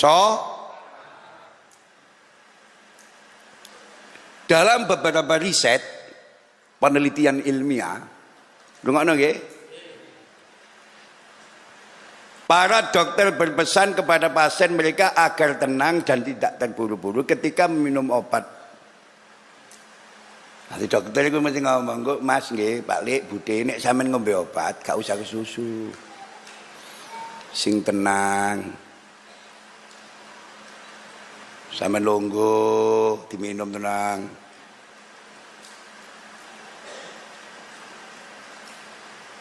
dalam beberapa riset penelitian ilmiah, rungokno nggih. Para dokter berpesan kepada pasien mereka agar tenang dan tidak terburu-buru ketika minum obat. Nanti dokter itu mesti ngomong, kok Mas nggih, Pak Lik, Bude, nek sampean ngombe obat, gak usah kesusu. Sing tenang. Sampean longgo, diminum tenang.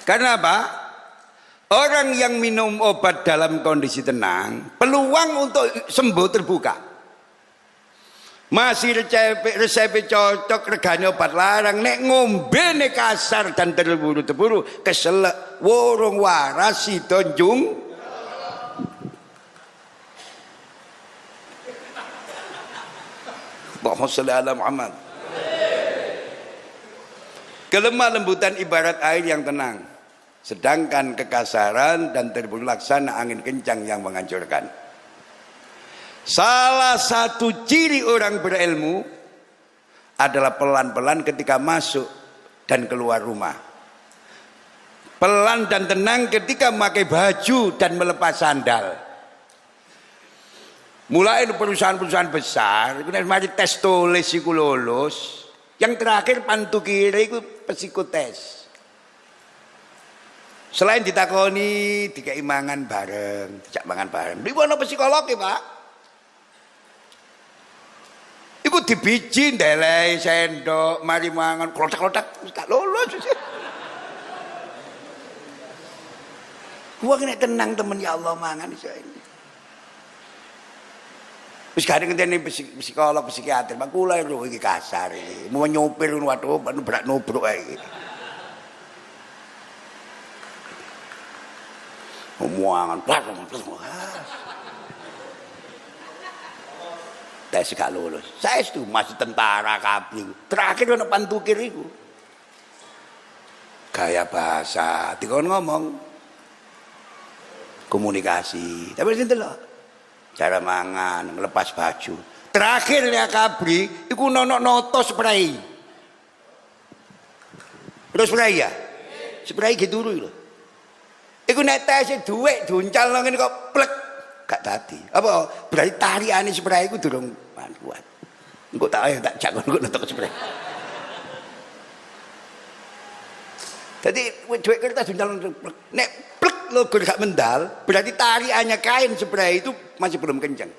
Karena apa? Orang yang minum obat dalam kondisi tenang, peluang untuk sembuh terbuka. Masih resep cocok regane obat larang, nek ngombe nek kasar dan terburu-buru keselak worong waras sida njung. Allahumma sholli ala Muhammad. Kelemah lembutan ibarat air yang tenang, sedangkan kekasaran dan terburu laksana angin kencang yang menghancurkan. Salah satu ciri orang berilmu adalah pelan-pelan ketika masuk dan keluar rumah. Pelan dan tenang ketika memakai baju dan melepas sandal. Mulai perusahaan-perusahaan besar, itu mari tes tulis iku lulus. Yang terakhir pantu kiri itu psikotes. Selain ditakoni, dikai mangan bareng, dijak mangan bareng. Di mana psikolog ya Pak? Iku dibiji ndelei sendok, mari mangan klotak-klotak tak lulus. Gua kena tenang temen ya Allah mangan iso ini. Wis kadang ngenteni psikolog, psikiater, Pak kula lho iki kasar iki. Mau nyopir waduh berak nubruk ae iki. Omongan tes gak lulus. Saya itu masih tentara kabeh. Terakhir ana pantukir iku. Gaya bahasa, dikon ngomong komunikasi. Tapi sinten lho? Cara mangan, ngelepas baju. Terakhir ya kabri, iku noto spray. Terus spray ya? Spray gitu dulu lho. Iku nek tes dhuwit duncal nang ngene kok plek gak dadi. Apa berarti tariane spray iku durung kuat. Engko tak jak ngono noto spray. Jadi dhuwit kertas duncal nek plek logo gak mendal, berarti tariannya kain spray itu masih belum kencang.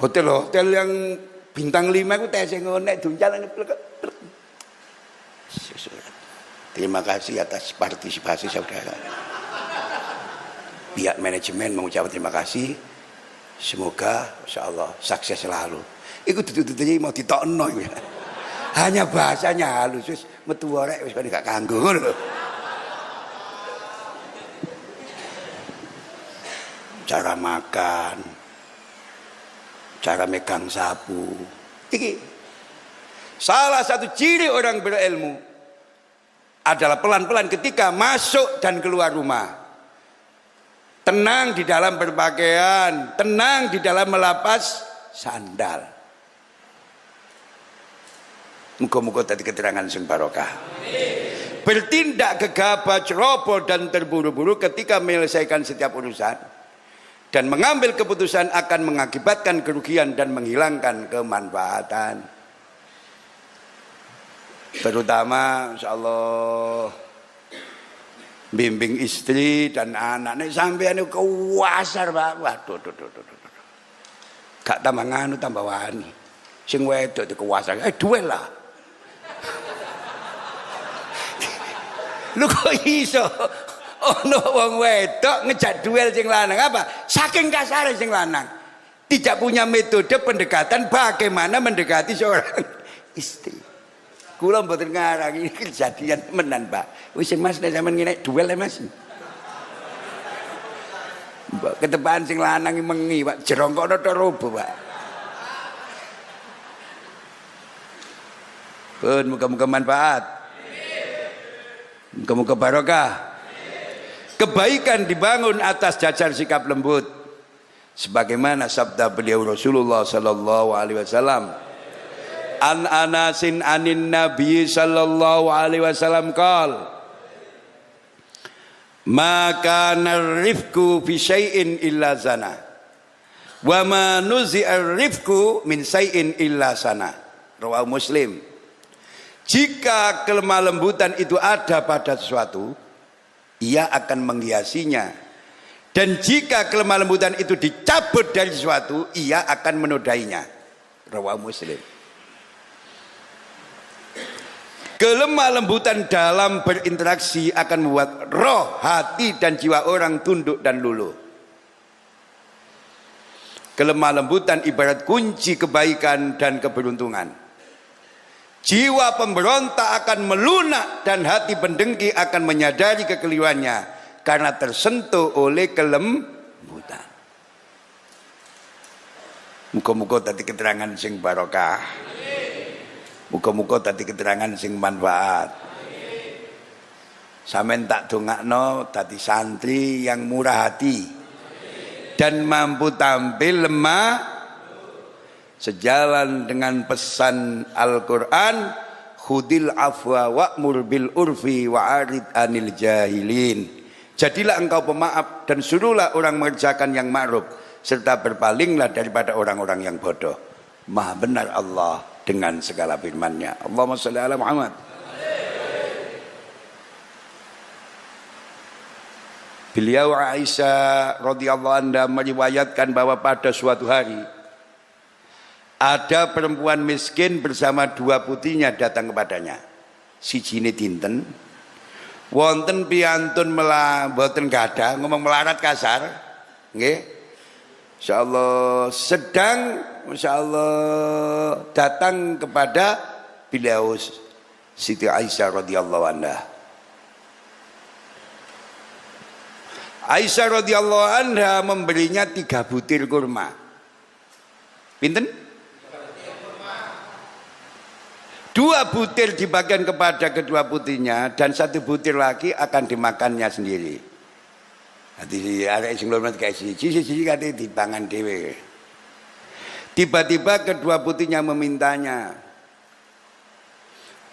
Hotel yang bintang 5 itu tes ngono nek duncal plek. Terima kasih atas partisipasi saudara. Pihak manajemen mengucapkan terima kasih. Semoga insyaallah sukses selalu. Iku dudu-dudu mau ditokno ya. Hanya bahasanya halus wis metu orek wis gak kanggo ngono lho. Cara makan, cara megang sapu. Iki salah satu ciri orang berilmu adalah pelan-pelan ketika masuk dan keluar rumah. Tenang di dalam berpakaian, tenang di dalam melepas sandal. Muga-muga tadi keterangan sing barokah. Bertindak gegabah, ceroboh dan terburu-buru ketika menyelesaikan setiap urusan dan mengambil keputusan akan mengakibatkan kerugian dan menghilangkan kemanfaatan. Terutama insyaallah bimbing istri dan anak. Nek sampeyan kuwasar Pak. Waduh. Gak tambah nganu tambah wani. Sing wedok dikuwasar. Duel lah. Lu kok iso ono wong wedok ngejak duel sing lanang apa? Saking kasar sing lanang. Tidak punya metode pendekatan bagaimana mendekati seorang istri. Kula mboten ngarang ini kejadian temenan, Pak. Wis Mas nek sampean ngene duel ya Mas. Mbak ketepaan sing lanang mengi, Pak. Jerongkono to robo, Pak. Pun muga-muga manfaat. Muga-muga barokah. Kebaikan dibangun atas dasar sikap lembut. Sebagaimana sabda beliau Rasulullah sallallahu alaihi wasallam. An Anasin anin Nabi sallallahu alaihi wasallam qol maka narifku fi syai'in illa zana wa ma nuzi'ar rifku min syai'in illa sana. Rawahu Muslim. Jika kelemah lembutan itu ada pada sesuatu, ia akan menghiasinya, dan jika kelemah lembutan itu dicabut dari sesuatu, ia akan menodainya. Rawahu Muslim. Kelemah lembutan dalam berinteraksi akan membuat roh, hati, dan jiwa orang tunduk dan luluh. Kelemah lembutan ibarat kunci kebaikan dan keberuntungan. Jiwa pemberontak akan melunak dan hati pendengki akan menyadari kekeliruannya karena tersentuh oleh kelembutan. Muga-muga tadi keterangan sing barokah. Muga-muga tadi keterangan sing manfaat. Sampeyan tak dongakno dadi santri yang murah hati, dan mampu tampil lemah sejalan dengan pesan Al-Quran, khudil afwa wa'mur bil urfi wa'arid anil jahilin. Jadilah engkau pemaaf dan suruhlah orang mengerjakan yang ma'ruf serta berpalinglah daripada orang-orang yang bodoh. Maha benar Allah dengan segala firman-Nya. Allahumma shalli ala Muhammad. Beliau Aisyah radhiyallahu anha meriwayatkan bahwa pada suatu hari ada perempuan miskin bersama dua putrinya datang kepadanya. Sijine dinten wonten piyantun mboten gadah, ngomong melarat kasar, nggih. Insyaallah sedang insyaallah datang kepada beliau Siti Aisyah radhiyallahu anha. Aisyah radhiyallahu anha memberinya 3 butir kurma. Pinten? 2 butir dibagikan kepada kedua putrinya dan 1 butir lagi akan dimakannya sendiri. Hati arek sing loro kayak siji kate dipangan dhewe. Tiba-tiba kedua putrinya memintanya.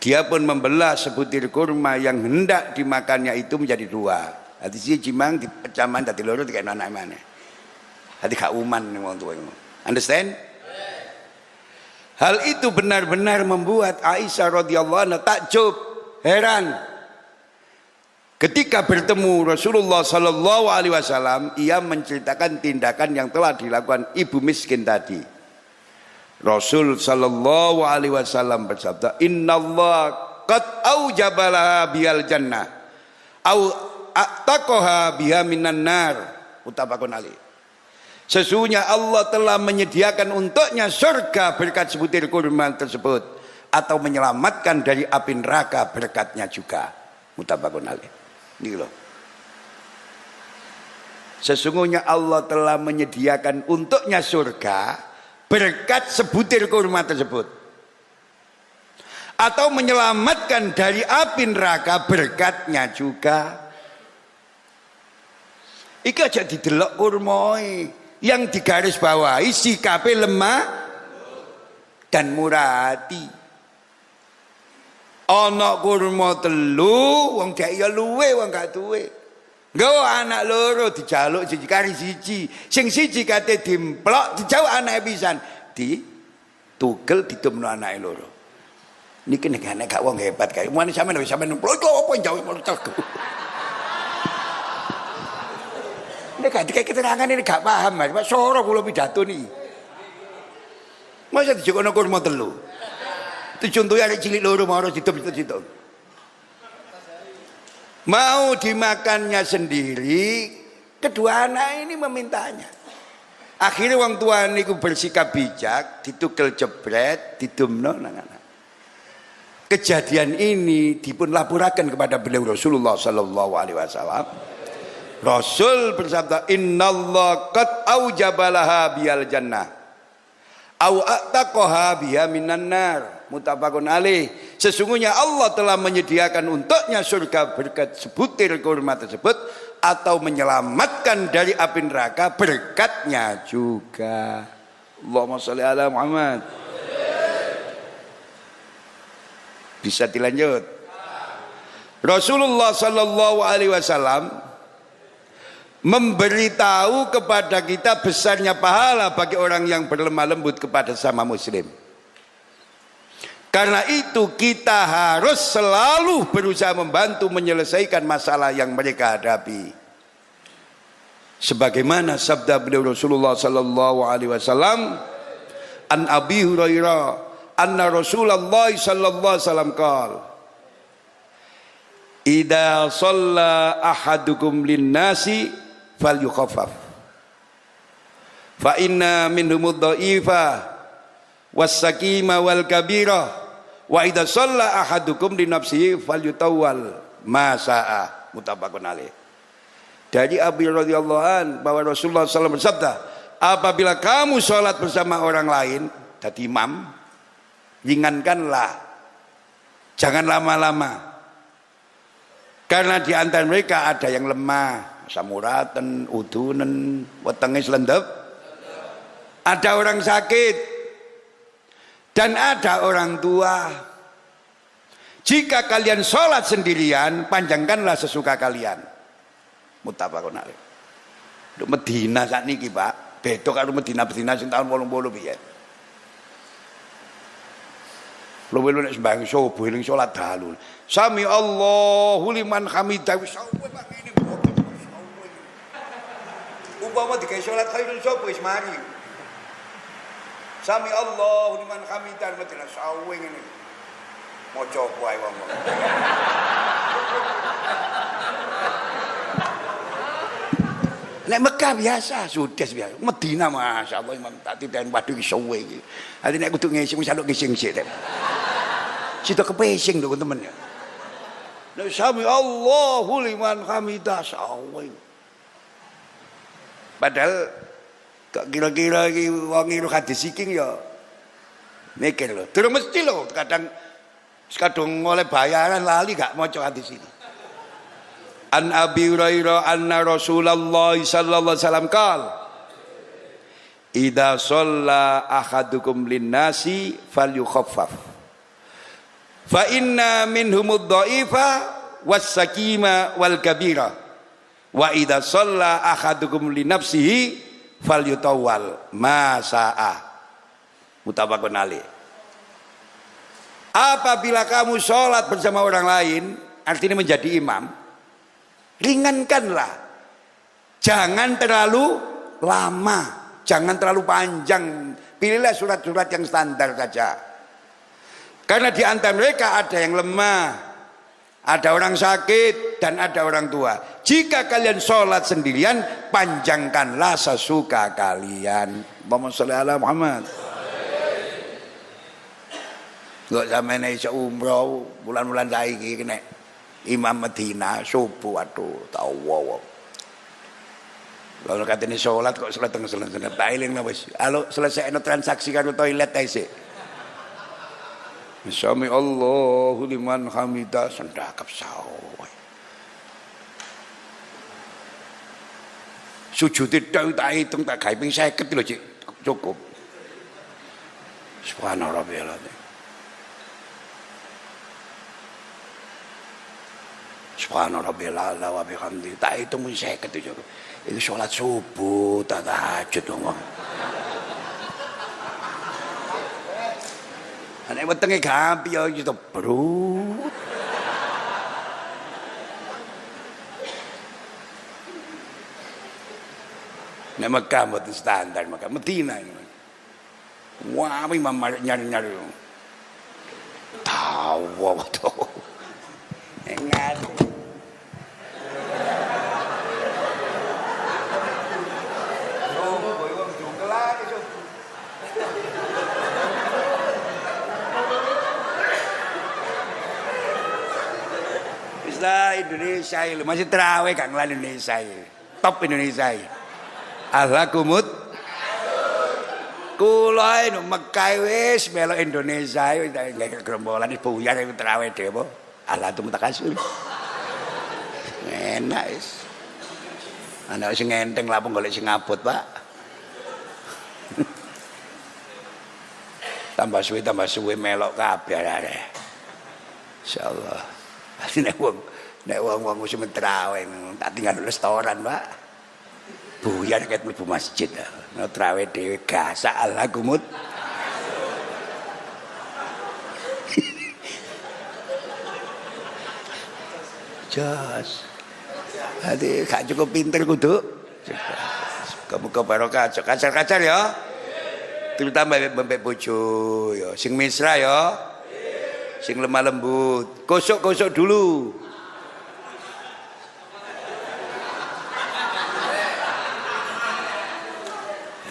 Dia pun membelah sebutir kurma yang hendak dimakannya itu menjadi 2. Hati siji mang dipecaman dadi loro dikek anak maneh. Hati gak uman wong tuwa. Understand? Hal itu benar-benar membuat Aisyah radhiyallahu anha takjub, heran. Ketika bertemu Rasulullah sallallahu alaihi wasallam, ia menceritakan tindakan yang telah dilakukan ibu miskin tadi. Rasul sallallahu alaihi wasallam bersabda, "Innallaha qad aujaba laha bihal jannah au a'taqaha biha minan nar." Muttafaqun alaih. Sesungguhnya Allah telah menyediakan untuknya surga berkat sebutir kurma tersebut atau menyelamatkan dari api neraka berkatnya juga. Muttafaqun alaih. Ini loh. Sesungguhnya Allah telah menyediakan untuknya surga berkat sebutir kurma tersebut atau menyelamatkan dari api neraka berkatnya juga. Iki aja didelok kurmoi. Yang digaris bawahi sikape lemah dan murah hati. Ana kurma 3 wong gak ya luwe wong gak duwe. Nggawa anak loro dijaluk siji kari siji. Sing siji kate dimplok dijauh anake pisan. Tugel ditumno anake loro. Niki nek gak wong hebat kae. Mun sampean wis sampean nemplok apa jauh meletak. Ini gak dikasih keterangan ini gak paham mas. Mas soro kula pidato nih. Masa dijokono kurma 3. Itu contohnya ada cilik loro mau harus hidup. Mau dimakannya sendiri, kedua anak ini memintanya. Akhirnya wong tua niku bersikap bijak, ditugel jebret, didumno nang anak. Kejadian ini dipun laporaken kepada beliau Rasulullah sallallahu alaihi wasallam. Rasul bersabda, "Innallaha qad aujabalaha biyal jannah au a'taqaha biha minan nar." Muttafaqun alaih. Sesungguhnya Allah telah menyediakan untuknya surga berkat sebutir kurma tersebut atau menyelamatkan dari api neraka berkatnya juga. Allahumma shalli ala Muhammad. Bisa dilanjut. Rasulullah sallallahu alaihi wasallam memberitahu kepada kita besarnya pahala bagi orang yang berlemah lembut kepada sesama muslim. Karena itu kita harus selalu berusaha membantu menyelesaikan masalah yang mereka hadapi. Sebagaimana sabda beliau Rasulullah sallallahu alaihi wasallam, an Abi Hurairah anna Rasulullah sallallahu alaihi wasallam qala, "Idza shalla ahadukum lin-nasi falyukhaffaf fa inna minhumud dha'ifa was-sakima wal kabira wa idza shalla ahadukum li nafsihi falyutawwal ma sa'a." Muttafaqun alaih. Dari Abi radhiyallahu an bahwa Rasulullah SAW bersabda, apabila kamu sholat bersama orang lain, jadi imam, ringankanlah, jangan lama-lama, karena di antara mereka ada yang lemah, samuratan, udunen, wetenge slendep. Ada orang sakit dan ada orang tua. Jika kalian sholat sendirian, panjangkanlah sesuka kalian. Muttafaqun alaih. Untuk Medina saat ini Pak, beda karo Medina sing tahun 80 piye. Luwe nek sembahyang subuh ning salat dalu. Sami Allahu liman hamidah wis suwe Pak ngene. Umpama digawe salat khairun subuh wis mari. Sami Allahu liman hamidah Medina suwe ngene. Maca apa ae wong. Nek Mekah biasa, sudes biasa. Medina masyaallah Imam tak titen waduh iki suwe iki. Ati nek kudu ngising wis aluk ngising sik. Sida kepesing lho temen ya. Nek sami Allahu liman hamidah suwe. Padahal kok kira-kira iki wong ngiru hadis iki ya mikir lho. Durung mesti lho kadang oleh bayaran lali gak maca hadis ini. An Abi Hurairah anna Rasulullah sallallahu alaihi wasallam qala idza shalla ahadukum linnasi falyukhaffaf fa inna minhumud dha'ifa was-sakima wal kabira wa idza shalla ahadukum li nafsihi falyutawwal ma sa'a. Muttafaqun alaih. Apabila kamu sholat bersama orang lain, artinya menjadi imam, ringankanlah, jangan terlalu lama, jangan terlalu panjang, pilihlah surat-surat yang standar saja. Karena di antara mereka ada yang lemah, ada orang sakit, dan ada orang tua. Jika kalian sholat sendirian, panjangkanlah sesuka kalian. Allahumma sholli ala Muhammad. Nggak sampeyan iso umroh bulan-bulan saiki kena Imam Medina subuh waduh tau wow. Kalau katanya sholat kok sholat tengah-tengah tailing lah wis. Alo selesai transaksi karo toilet ae sik. Sami Allahu liman hamidah sendakap sawe. Sujud tok tak hitung tak gawe ping 50 lho Cik cukup. Subhanallah billahi. Subhanallah billahi wa bihamdi. Tak hitung pun 50 itu cukup. Itu sholat subuh tak tahajud ngomong. Nek wetenge gampi ya gitu bro. Nek Mekah mboten standar, Mekah Medina ini. Wah, imam nyari-nyari. Tahu wae. Enggak. Indonesia ini masih terawih gak ngelan Indonesia ini. Top Indonesia ini. Allah kumut kula ini Mekah wis melok Indonesia wis gak gerombolan buyar iku terawih dhewe. Allah tu mutakasir. Enak wis. Ana sing ngenteng lapung golek sing abot, Pak. Tambah suwe melok kabeh arek. Insyaallah. Nek wong wis mentraweh tak tinggal restoran, Pak. Buyar ket mlebu masjid. Nek traweh dhewe gasak Allah kumut. Jos. Hati gak cukup pinter kudu. Muga-muga barokah, kacar-kacar ya. Terutama mbek bojo ya, sing mesra ya. Sing lemah lembut. Gosok-gosok dulu.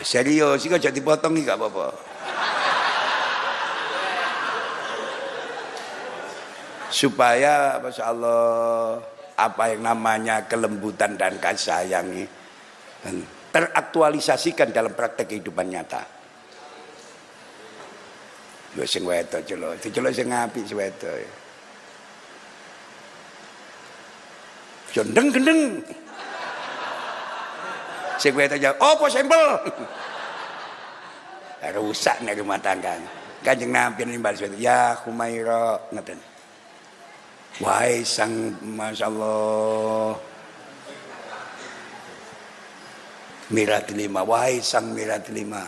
Serius, sih aja dipotong nih gak apa-apa. Supaya Masya Allah apa yang namanya kelembutan dan kasih sayang ini teraktualisasikan dalam praktek kehidupan nyata. Yo sing wedok celok sing apik sing wedok. Yo gendeng. Sing wedok jawab, "Opo sampel?" Rusak nek rumah tangga. Kanjeng Nabi nimbal wedok, "Ya Humaira," ngeten. Wahai sang masyaallah Mira delima, wahai sang Mira delima.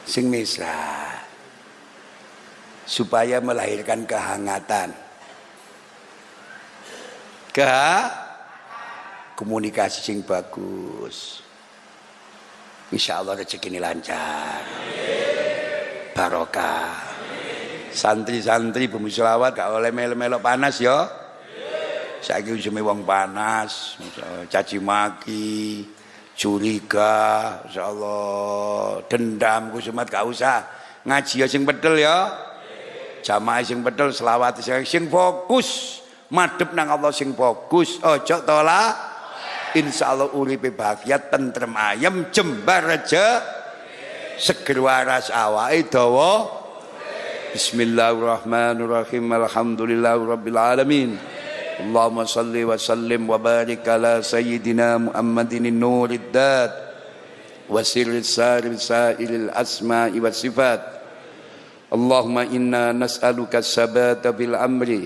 Sing mesra supaya melahirkan kehangatan. Komunikasi sing bagus. Insyaallah rezeki ini lancar. Barokah. Santri-santri bumi selawat gak oleh melo-melo panas ya. Saiki ujune wong panas, caci maki, curiga, insyaallah dendam kusumat gak usah. Ngaji ya sing bedel ya. Jamaah sing bedel selawat sing fokus, madhep nang Allah sing fokus, ojo tolak. Insyaallah uripe bahagia, tentrem ayem, jembar reje, seger waras awake dawa. Bismillahirrahmanirrahim. Alhamdulillahirabbil alamin. Allahumma salli wa sallim wa barik ala sayyidina Muhammadin nurid dat wa sirri sa'iril asma'i was sifat. Allahumma inna nas'aluka sabata bil amri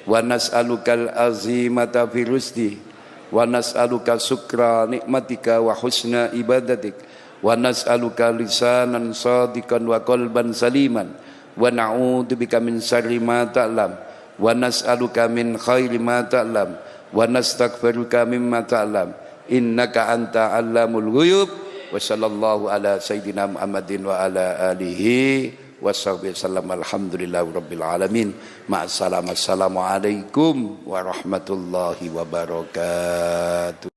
wa nas'aluka al-azimata fi rusdi wa nas'aluka sukra nikmatika wa husna ibadatik wa nas'aluka lisanan sadiqan wa qalban saliman wa na'udzubika min syarri ma ta'lam wa nas'aluka min khairi ma ta'lam wa nastaghfiruka mimma ta'lam innaka anta allamul ghuyub. Wa sallallahu ala sayyidina Muhammadin wa ala alihi washabbihi sallam. Alhamdulillahi rabbil alamin. Ma'assalam. Assalamualaikum warahmatullahi wabarakatuh.